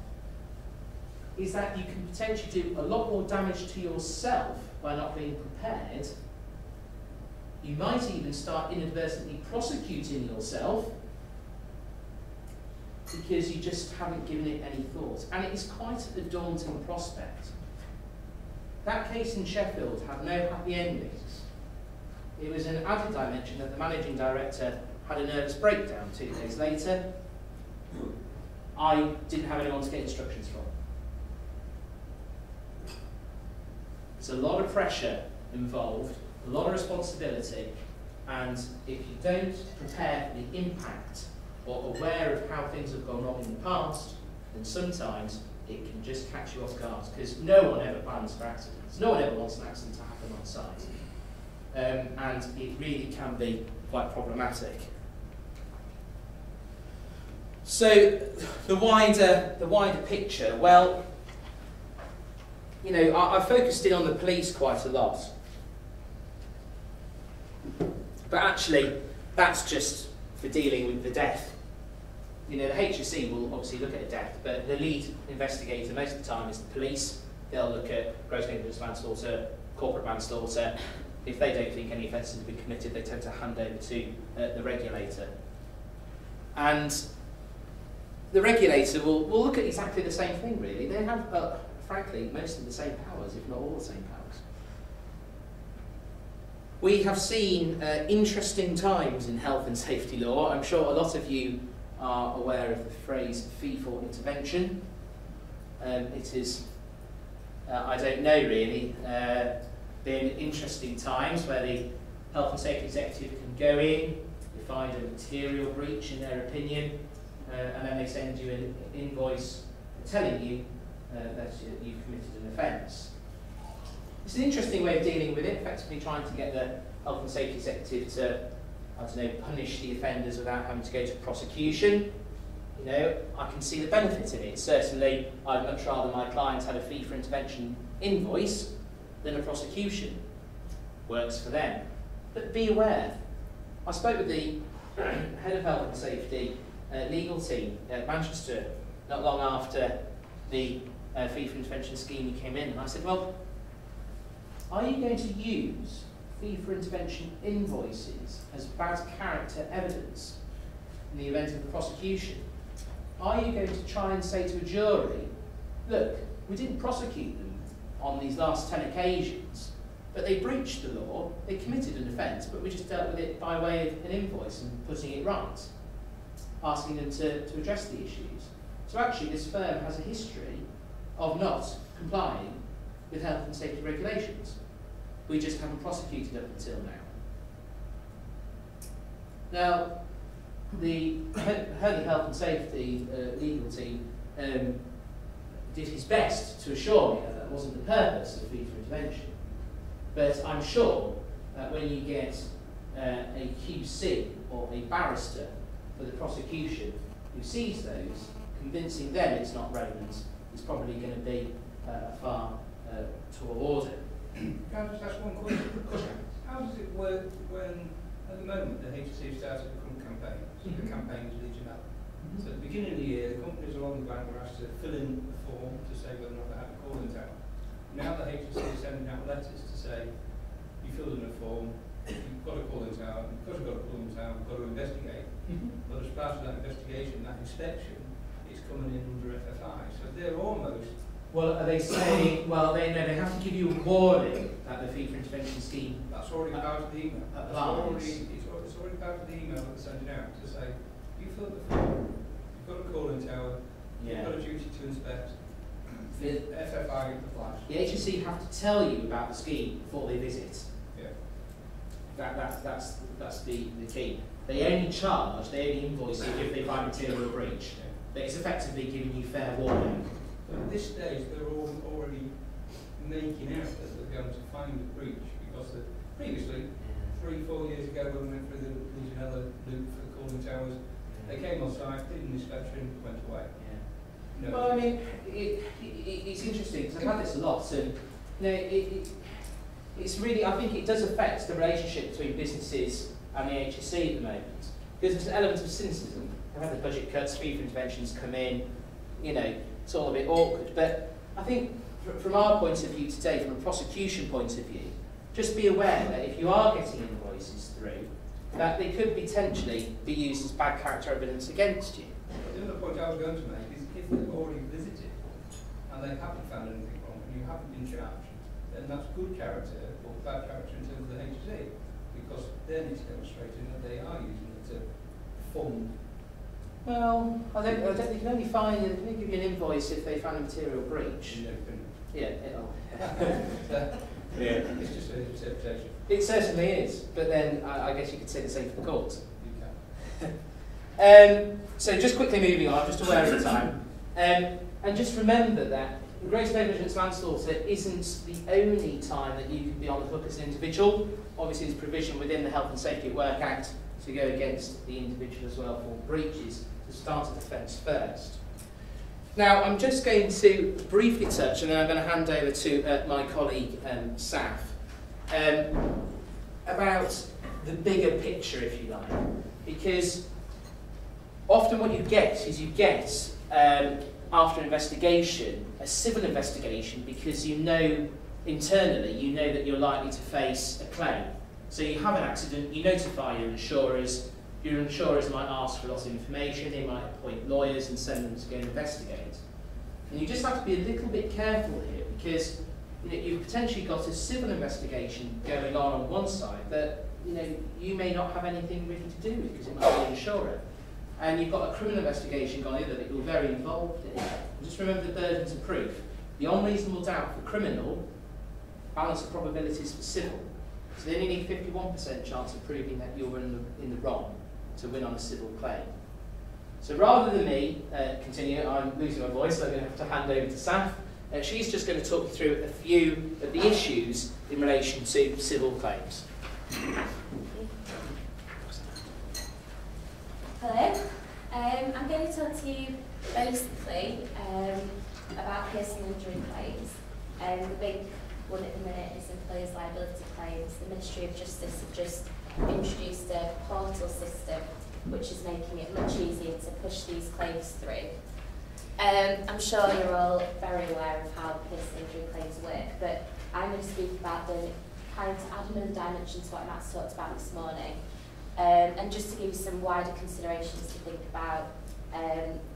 Speaker 2: is that you can potentially do a lot more damage to yourself by not being prepared. You might even start inadvertently prosecuting yourself because you just haven't given it any thought. And it is quite a daunting prospect. That case in Sheffield had no happy endings. It was an added dimension that the managing director had a nervous breakdown 2 days later. I didn't have anyone to get instructions from. There's a lot of pressure involved, a lot of responsibility, and if you don't prepare for the impact or aware of how things have gone wrong in the past, then sometimes it can just catch you off guard, because no one ever plans for accidents. No one ever wants an accident to happen on site. And it really can be quite problematic. So the wider picture, well, I focused in on the police quite a lot. But actually, that's just for dealing with the death. The HSE will obviously look at a death, but the lead investigator most of the time is the police. They'll look at gross negligence manslaughter, corporate manslaughter. If they don't think any offences have been committed, they tend to hand over to the regulator. And the regulator will look at exactly the same thing, really. They have, frankly, most of the same powers, if not all the same powers. We have seen interesting times in health and safety law. I'm sure a lot of you are aware of the phrase fee for intervention. It is, I don't know really, been interesting times where the health and safety executive can go in, they find a material breach in their opinion, and then they send you an invoice telling you that you've committed an offence. It's an interesting way of dealing with it, effectively trying to get the health and safety executive to, punish the offenders without having to go to prosecution. I can see the benefit in it. Certainly, I'd much rather my clients had a fee for intervention invoice than a prosecution. Works for them. But be aware. I spoke with the head of health and safety legal team at Manchester not long after the fee for intervention scheme came in, and I said, well, are you going to use fee for intervention invoices as bad character evidence in the event of a prosecution? Are you going to try and say to a jury, look, we didn't prosecute them on these last 10 occasions, but they breached the law, they committed an offence, but we just dealt with it by way of an invoice and putting it right, asking them to address the issues. So actually this firm has a history of not complying with health and safety regulations. We just haven't prosecuted up until now. Now, the head of health and safety legal team did his best to assure me that that wasn't the purpose of fee for intervention. But I'm sure that when you get a QC or a barrister for the prosecution who sees those, convincing them it's not relevant is probably going to be a far tall order.
Speaker 3: Can I just ask one question? How does it work when, at the moment, the HSC started a current campaign? So the campaign is Legionella. So at the beginning of the year, the companies along the bank were asked to fill in a form to say whether or not they had a calling tower. Now the HSC is sending out letters to say, you filled in a form, you've got a calling tower, and because you've got a calling tower, we've got to investigate. But as part of that investigation, that inspection is coming in under FFI. So they're almost...
Speaker 2: Well, are they saying, well, they know they have to give you a warning that the fee for intervention scheme
Speaker 3: That's already part of the email.
Speaker 2: applies.
Speaker 3: It's already part of the email that they're sending out to say, you filled the form, you've got a calling tower, you've got a duty to inspect, the FFI applies.
Speaker 2: The HSC have to tell you about the scheme before they visit.
Speaker 3: Yeah.
Speaker 2: That's the key. They only charge, they only invoice you if they find material breach.
Speaker 3: Yeah.
Speaker 2: But it's effectively giving you fair warning.
Speaker 3: But at this stage, they're all already making out that they're going to find a breach because previously, 3-4 years ago when we went through the Legionella loop for the calling towers, they came on site, did an inspection, went away.
Speaker 2: Yeah.
Speaker 3: No.
Speaker 2: Well, I mean, it's interesting because I've had this a lot, and you know, it's really, I think it does affect the relationship between businesses and the HSC at the moment. Because there's an element of cynicism. I've had the budget cuts, fee for interventions come in, you know, it's all a bit awkward. But I think from our point of view today, from a prosecution point of view, just be aware that if you are getting invoices through, that they could potentially be used as bad character evidence against you.
Speaker 3: The other point I was going to make is if they've already visited and they haven't found anything wrong and you haven't been charged, then that's good character or bad character in terms of the HSC, because then it's demonstrating that they are using it to fund.
Speaker 2: Well, I don't they can only find, they can only give you an invoice if they found a material breach. Yeah,
Speaker 3: It's just an interpretation.
Speaker 2: it certainly is, but then I guess you could say the same for the courts.
Speaker 3: You can.
Speaker 2: So just quickly moving on, just aware of the time, and just remember that gross negligence manslaughter isn't the only time that you can be on the hook as an individual. Obviously there's provision within the Health and Safety at Work Act to go against the individual as well for breaches to start a defence first. Now I'm just going to briefly touch, and then I'm going to hand over to my colleague Saf, about the bigger picture, if you like, because often what you get is after investigation, a civil investigation, because you know internally, you know that you're likely to face a claim. So you have an accident, you notify your insurers might ask for a lot of information, they might appoint lawyers and send them to go investigate. And you just have to be a little bit careful here, because you've potentially got a civil investigation going on one side that you may not have anything really to do with, because it might be an insurer. And you've got a criminal investigation on the other that you're very involved in. And just remember the burdens of proof. The unreasonable doubt for criminal, balance of probabilities for civil. So they only need 51% chance of proving that you're in the wrong to win on a civil claim. So rather than me continue, I'm losing my voice, so I'm going to have to hand over to Saf. She's just going to talk you through a few of the issues in relation to civil claims.
Speaker 8: Hello, I'm going to talk to you basically about personal injury claims. The big one at the minute is employers' liability claims. The Ministry of Justice have just introduced a portal system which is making it much easier to push these claims through. I'm sure you're all very aware of how personal injury claims work, but I'm going to speak about them trying to add another dimension to what Matt's talked about this morning. And just to give you some wider considerations to think about,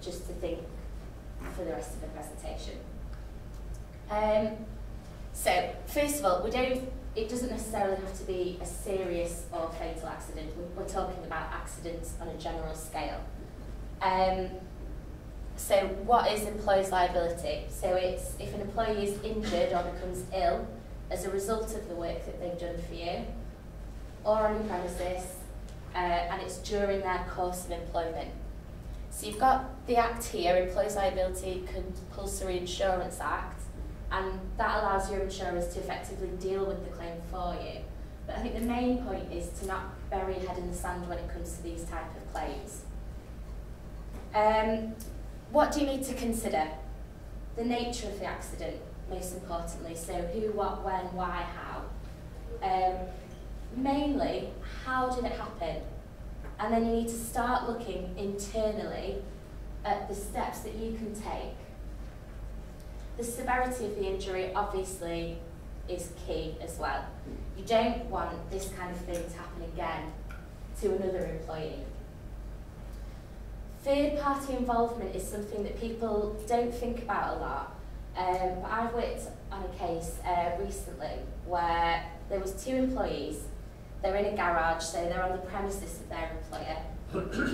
Speaker 8: just to think for the rest of the presentation. So, first of all, it doesn't necessarily have to be a serious or fatal accident. We're talking about accidents on a general scale. So what is employer's liability? So it's if an employee is injured or becomes ill as a result of the work that they've done for you, or on your premises, and it's during their course of employment. So you've got the Act here, Employers' Liability Compulsory Insurance Act, and that allows your insurers to effectively deal with the claim for you. But I think the main point is to not bury your head in the sand when it comes to these type of claims. What do you need to consider? The nature of the accident. most importantly. So who, what, when, why, how. Mainly, how did it happen? And then you need to start looking internally at the steps that you can take. The severity of the injury obviously is key as well. You don't want this kind of thing to happen again to another employee. Third-party involvement is something that people don't think about a lot. But I've worked on a case recently where there was 2 employees. They're in a garage, so they're on the premises of their employer.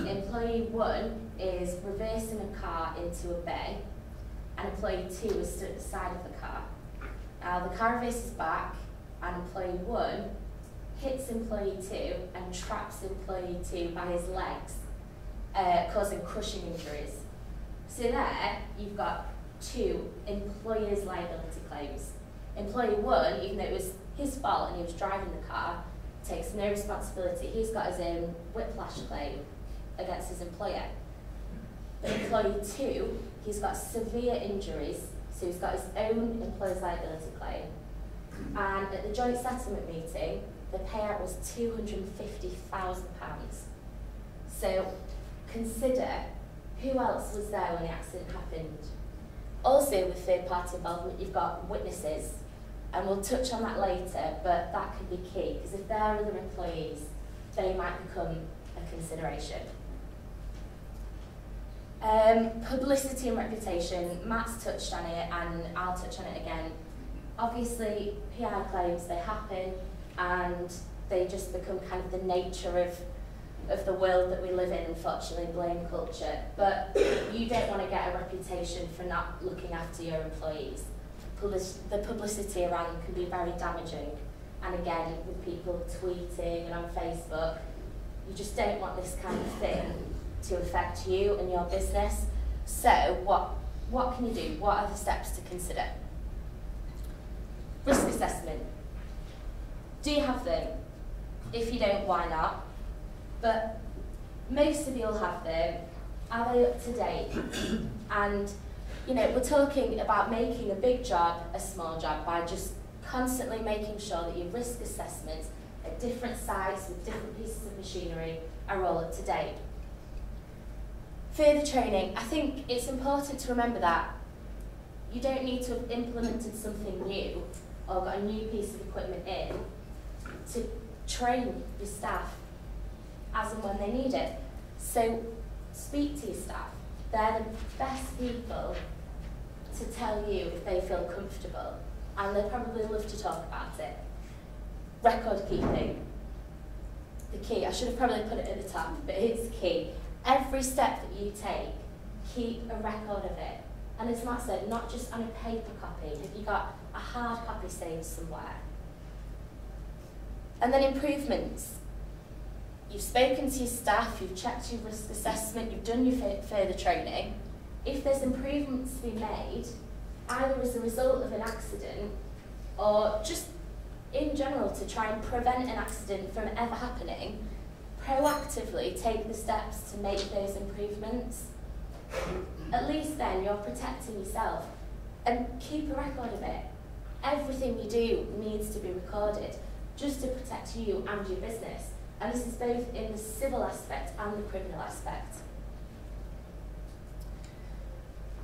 Speaker 8: Employee 1 is reversing a car into a bay, and employee 2 is stood at the side of the car. Now the car reverses back, and employee 1 hits employee 2 and traps employee 2 by his legs, causing crushing injuries. So there, you've got 2 employer's liability claims. Employee 1, even though it was his fault and he was driving the car, takes no responsibility. He's got his own whiplash claim against his employer. But employee 2, he's got severe injuries, so he's got his own employer's liability claim. And at the joint settlement meeting, the payout was £250,000. So consider who else was there when the accident happened. Also, with third-party involvement, you've got witnesses, and we'll touch on that later, but that can be key, because if there are other employees, they might become a consideration. Publicity and reputation, Matt's touched on it, and I'll touch on it again. Obviously, PR claims, they happen, and they just become kind of the nature of the world that we live in, unfortunately, blame culture. But you don't want to get a reputation for not looking after your employees. The publicity around can be very damaging. And again, with people tweeting and on Facebook, you just don't want this kind of thing to affect you and your business. So what can you do? What are the steps to consider? Risk assessment. Do you have them? If you don't, why not? But most of you will have them. Are they up to date? And you know, we're talking about making a big job a small job by just constantly making sure that your risk assessments at different sites with different pieces of machinery are all up to date. Further training, I think it's important to remember that you don't need to have implemented something new or got a new piece of equipment in to train your staff as and when they need it. So speak to your staff. They're the best people to tell you if they feel comfortable, and they probably love to talk about it. Record keeping. The key, I should have probably put it at the top, but it's key. Every step that you take, keep a record of it. And as Matt said, not just on a paper copy. Have you got a hard copy saved somewhere? And then improvements. You've spoken to your staff, you've checked your risk assessment, you've done your further training. If there's improvements to be made, either as a result of an accident or just in general to try and prevent an accident from ever happening, proactively take the steps to make those improvements. At least then you're protecting yourself, and keep a record of it. Everything you do needs to be recorded just to protect you and your business. And this is both in the civil aspect and the criminal aspect.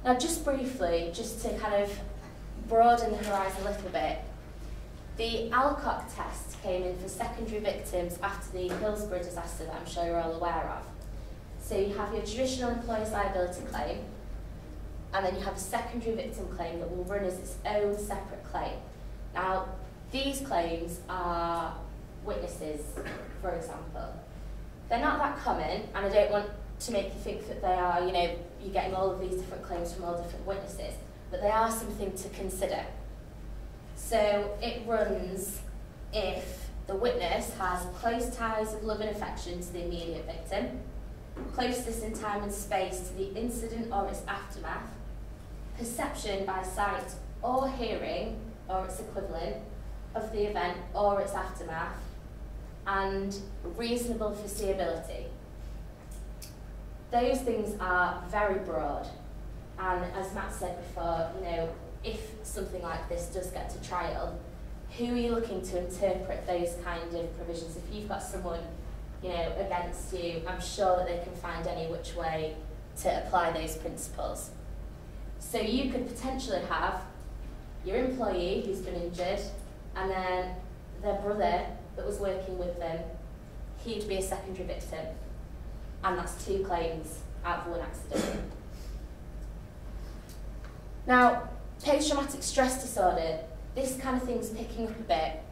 Speaker 8: Now just briefly, just to kind of broaden the horizon a little bit, the Alcock test came in for secondary victims after the Hillsborough disaster that I'm sure you're all aware of. So you have your traditional employer's liability claim, and then you have a secondary victim claim that will run as its own separate claim. Now, these claims are witnesses, for example. They're not that common, and I don't want to make you think that they are, you know, you're getting all of these different claims from all different witnesses, but they are something to consider. So it runs if the witness has close ties of love and affection to the immediate victim, closeness in time and space to the incident or its aftermath, perception by sight or hearing or its equivalent of the event or its aftermath, and reasonable foreseeability. Those things are very broad, and as Matt said before, you know, if something like this does get to trial, who are you looking to interpret those kind of provisions? If you've got someone, you know, against you, I'm sure that they can find any which way to apply those principles. So you could potentially have your employee who's been injured, and then their brother that was working with them, he'd be a secondary victim. And that's 2 claims out of 1 accident. Now, post-traumatic stress disorder, this kind of thing's picking up a bit.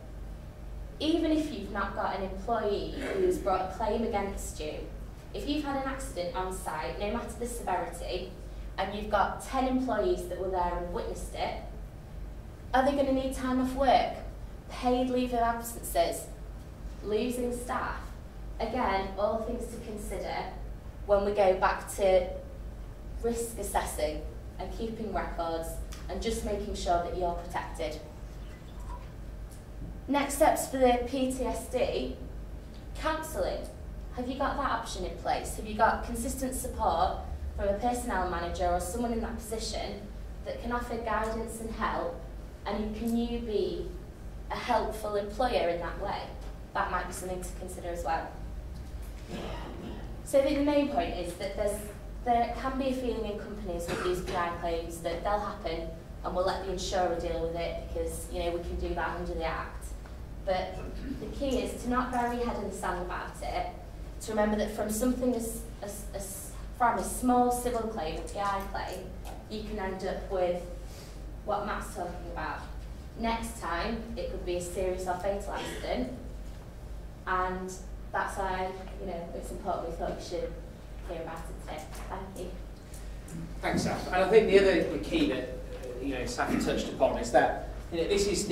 Speaker 8: Even if you've not got an employee who's brought a claim against you, if you've had an accident on site, no matter the severity, and you've got 10 employees that were there and witnessed it, are they going to need time off work? Paid leave of absences? Losing staff? Again, all things to consider when we go back to risk assessing and keeping records and just making sure that you're protected. Next steps for the PTSD, counselling. Have you got that option in place? Have you got consistent support from a personnel manager or someone in that position that can offer guidance and help, and can you be a helpful employer in that way? That might be something to consider as well. So I think the main point is that there can be a feeling in companies with these PI claims that they'll happen and we'll let the insurer deal with it because, you know, we can do that under the Act. But the key is to not bury your head in the sand about it, to remember that from something from a small civil claim, a PI claim, you can end up with what Matt's talking about. Next time, it could be a serious or fatal accident, and that's why, you know, it's important. We thought we should hear about it today. Thank you.
Speaker 2: Thanks, Saf. And I think the other key that you know Saf touched upon is that you know, this is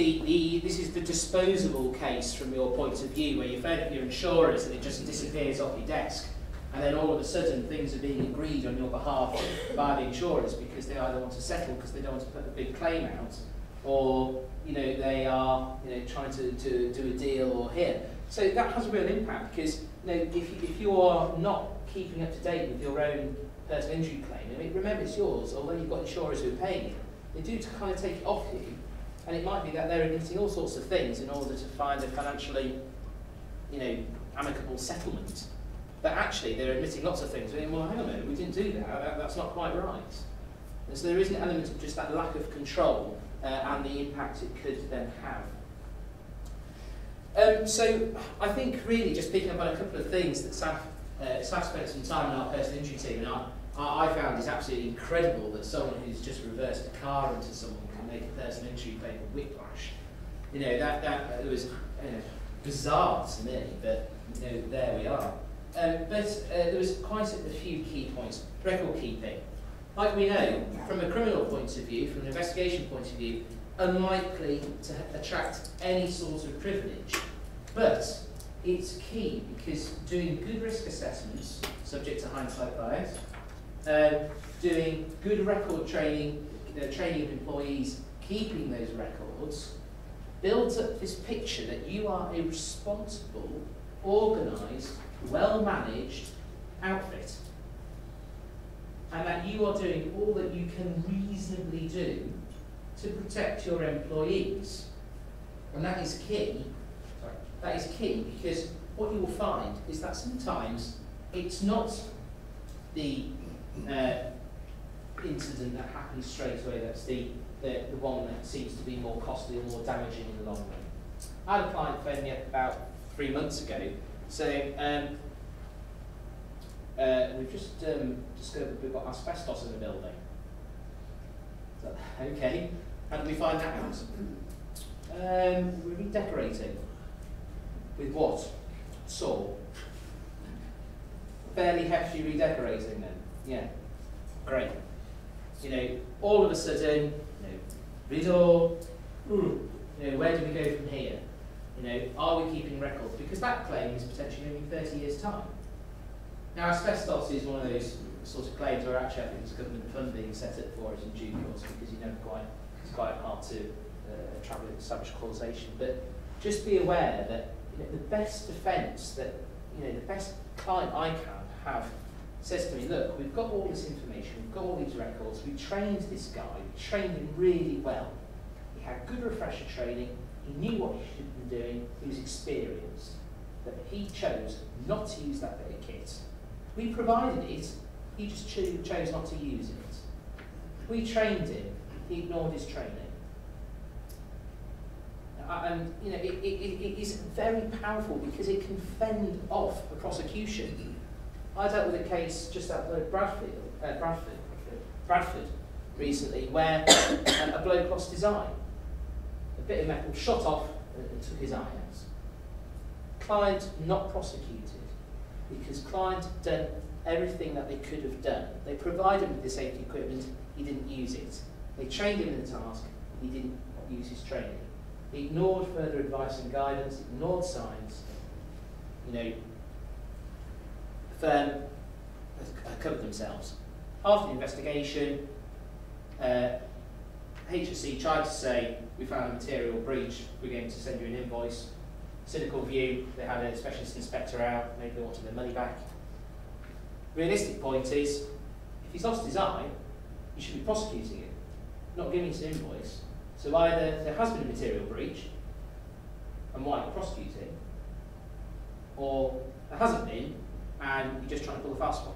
Speaker 2: the disposable case from your point of view, where you've phoned up your insurers and it just disappears off your desk, and then all of a sudden things are being agreed on your behalf by the insurers because they either want to settle because they don't want to put a big claim out, or you know they are trying to do a deal or here. So that has a real impact because you know if you are not keeping up to date with your own personal injury claim, I mean, remember it's yours, although you've got insurers who are paying it, they do to kind of take it off you, and it might be that they're admitting all sorts of things in order to find a financially, you know, amicable settlement. But actually they're admitting lots of things. Well, hang on a minute, we didn't do that. That's not quite right. And so there is an element of just that lack of control and the impact it could then have. So I think really just picking up on a couple of things that Saf spent some time in our personal injury team, and I found is absolutely incredible that someone who's just reversed a car into someone can make a personal injury claim for whiplash. You know, that it was bizarre to me, but you know, there we are. But there was quite a few key points. Record keeping. Like we know, from a criminal point of view, from an investigation point of view, unlikely to attract any sort of privilege. But it's key because doing good risk assessments, subject to hindsight bias, doing good record training, training of employees, keeping those records, builds up this picture that you are a responsible, organised, well-managed outfit, and that you are doing all that you can reasonably do to protect your employees. And that is key. That is key because what you will find is that sometimes it's not the incident that happens straight away that's the one that seems to be more costly or more damaging in the long run. I had a client phone me up about 3 months ago saying, we've just discovered that we've got asbestos in the building. So, okay, how did we find that out? We're redecorating. With what? Saw. Fairly hefty redecorating then. Yeah, great. You know, all of a sudden, riddle, where do we go from here? You know, are we keeping records? Because that claim is potentially only 30 years' time. Now, asbestos is one of those sort of claims where actually I think there's government funding set up for it in due course because it's quite hard to establish causation. But just be aware that the best defence that, the best client I can have says to me, look, we've got all this information, we've got all these records, we trained this guy, we trained him really well. He had good refresher training, he knew what he should have been doing, he was experienced. But he chose not to use that bit of kit. We provided it, he just chose not to use it. We trained him, he ignored his training. And you know, it is very powerful because it can fend off a prosecution. I dealt with a case just outside Bradford recently, where a bloke lost his eye. A bit of metal shot off and took his eye out. Client not prosecuted because client had done everything that they could have done. They provided him with the safety equipment, he didn't use it. They trained him in the task, he didn't use his training. He ignored further advice and guidance, ignored signs. You know, the firm has covered themselves. After the investigation, HSC tried to say, we found a material breach, we're going to send you an invoice. Cynical view, they had a specialist inspector out, maybe they wanted their money back. Realistic point is, if he's lost his eye, you should be prosecuting him, not giving us an invoice. So either there has been a material breach, and why you're prosecuting, or there hasn't been, and you're just trying to pull a fast one.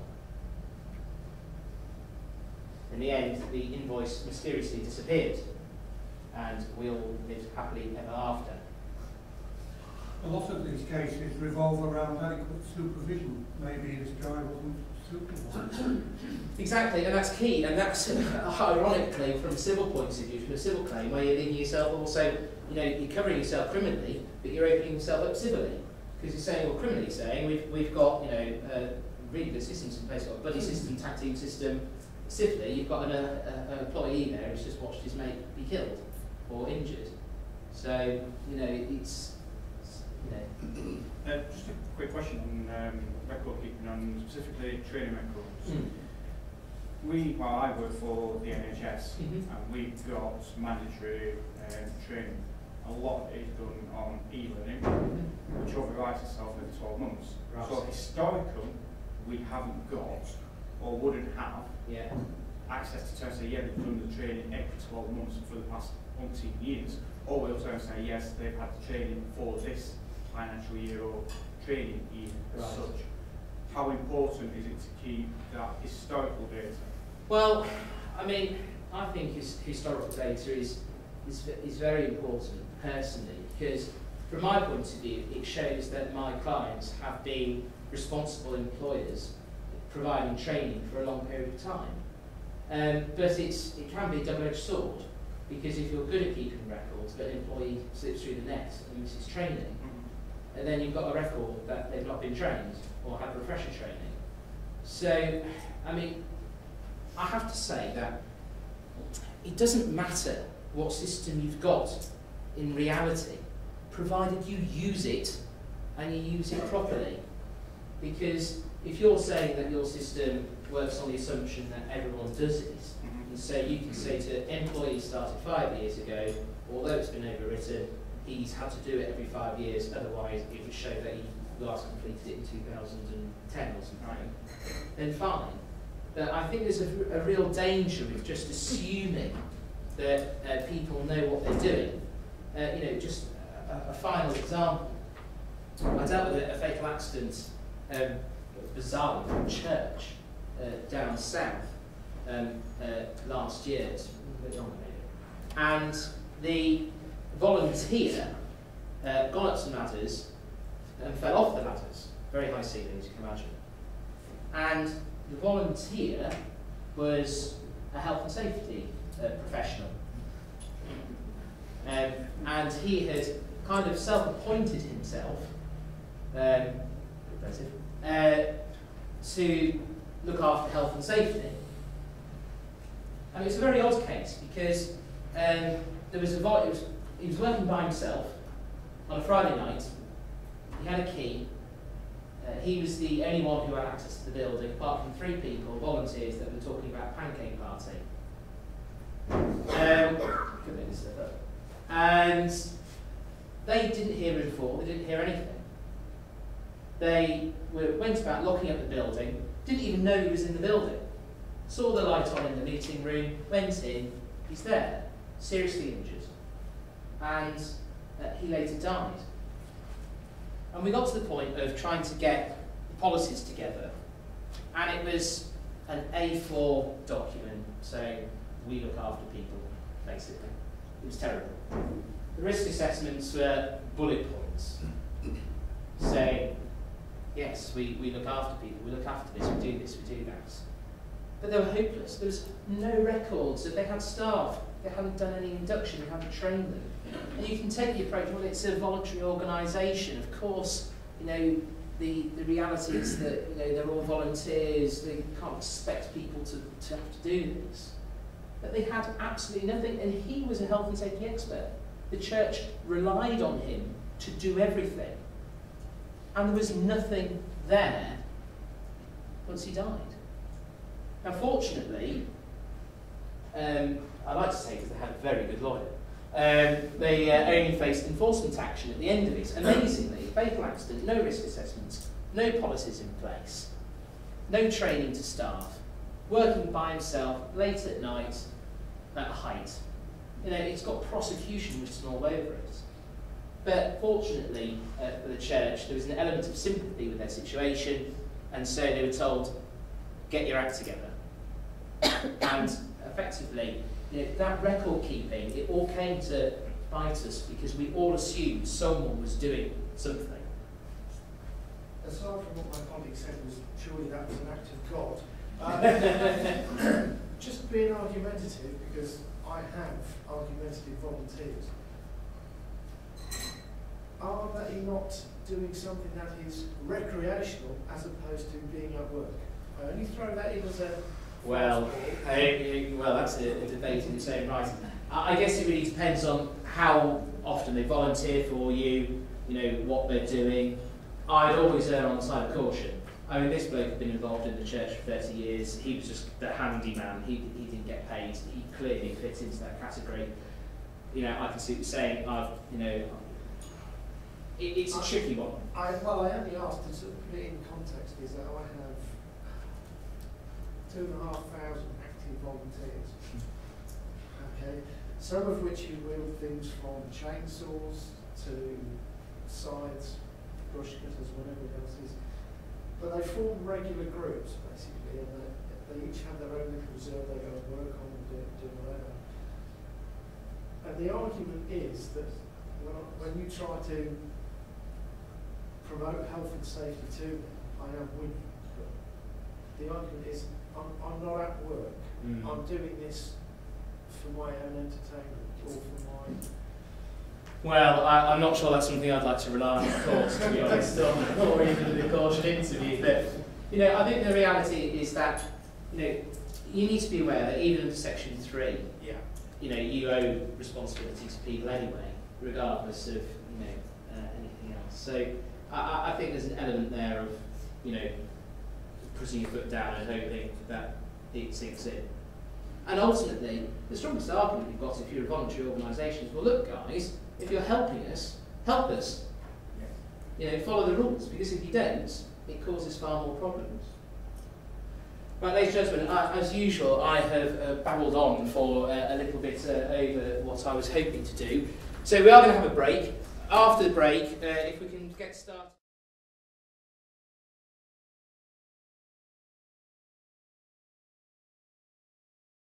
Speaker 2: In the end, the invoice mysteriously disappeared, and we all lived happily ever after.
Speaker 9: A lot of these cases revolve around adequate supervision. Maybe this guy wasn't supervised.
Speaker 2: Exactly, and that's key, and that's ironically from a civil point of view, from a civil claim, where you're leaving yourself also, you know, you're covering yourself criminally, but you're opening yourself up civilly. Because you're saying, well, criminally saying, we've got, you know, really good systems in place, we've got a buddy system, tag team system. Civilly, you've got an employee there who's just watched his mate be killed or injured. So, you know, it's you know.
Speaker 10: Just a quick question on record keeping, on specifically training records. Well, I work for the NHS, and we've got mandatory training. A lot of it is done on e-learning, which overrides itself every 12 months. Right. So historically, we haven't got, or wouldn't have, access to turn and say, yeah, they've done the training every 12 months for the past 18 years. Or we'll turn and say, yes, they've had the training for this financial year or training year as such. How important is it to keep that historical data?
Speaker 2: Well, I mean, I think historical data is very important personally, because from my point of view, it shows that my clients have been responsible employers providing training for a long period of time. But it can be a double-edged sword, because if you're good at keeping records, but an employee slips through the net and misses training, and then you've got a record that they've not been trained or had refresher training. So, I mean, I have to say that it doesn't matter what system you've got in reality, provided you use it and you use it properly. Because if you're saying that your system works on the assumption that everyone does it, and so you can say to employees started 5 years ago, although it's been overwritten, he's had to do it every 5 years, otherwise it would show that he last completed it in 2010 or something, then fine. But I think there's a real danger with just assuming that people know what they're doing. You know, just a final example. I dealt with a fatal accident, bizarrely, from a church down south last year, and the volunteer got up some ladders and fell off the ladders, very high ceilings, you can imagine. And the volunteer was a health and safety professional, and he had kind of self-appointed himself to look after health and safety. And it was a very odd case because there was he was working by himself on a Friday night. He had a key. He was the only one who had access to the building, apart from 3 people, volunteers, that were talking about pancake party. Couldn't make this stuff up. And they didn't hear him before. They didn't hear anything. They went about locking up the building. Didn't even know he was in the building. Saw the light on in the meeting room, went in, he's there, seriously injured. And he later died. And we got to the point of trying to get the policies together, and it was an A4 document saying, we look after people, basically. It was terrible. The risk assessments were bullet points, saying, yes, we look after people, we look after this, we do that. But they were hopeless. There was no records. If they had staff, they hadn't done any induction, they hadn't trained them. And you can take the approach, well, it's a voluntary organisation. Of course, you know, the reality is that, you know, they're all volunteers, they can't expect people to have to do this. But they had absolutely nothing, and he was a health and safety expert. The church relied on him to do everything. And there was nothing there once he died. Now, fortunately, I like to say because they had a very good lawyer, they only faced enforcement action at the end of it. Amazingly, fatal accident, no risk assessments, no policies in place, no training to staff, working by himself, late at night, at height. You know, it's got prosecution written all over it. But fortunately for the church, there was an element of sympathy with their situation, and so they were told, get your act together. And effectively, you know, that record keeping, it all came to bite us because we all assumed someone was doing something.
Speaker 7: Aside from what my colleague said, was surely that was an act of God. Just being argumentative, because I have argumentative volunteers. Are they not doing something that is recreational as opposed to being at work? I only throw that in as a...
Speaker 2: Well, that's a debate in its own right. I guess it really depends on how often they volunteer for you, you know, what they're doing. I'd always err on the side of caution. I mean, this bloke had been involved in the church for 30 years. He was just the handyman. He didn't get paid. He clearly fit into that category. You know, I can see what you're saying. It's a tricky one.
Speaker 7: I only asked to sort of put it in context is that I have 2,500 active volunteers. Okay, some of which who wield things from chainsaws to scythes, brush cutters, whatever else is. But they form regular groups basically, and they each have their own little reserve they go and work on and do whatever. And the argument is that when you try to promote health and safety to them, I am with you. But the argument is, I'm not at work. I'm doing this for my own entertainment or for my...
Speaker 2: Well, I'm not sure that's something I'd like to rely on the courts, to be honest, or even the caution interview. But, you know, I think the reality is that, you know, you need to be aware that even under Section 3, you know, you owe responsibility to people anyway, regardless of, you know, anything else. So I think there's an element there of, you know, putting your foot down and hoping that it sinks in. And ultimately, the strongest argument you've got if you're a voluntary organisation is, well, look, guys, if you're helping us, help us. You know, follow the rules, because if you don't, it causes far more problems. Right, ladies and gentlemen, as usual, I have babbled on for a little bit over what I was hoping to do. So we are going to have a break. After the break, if we can get started.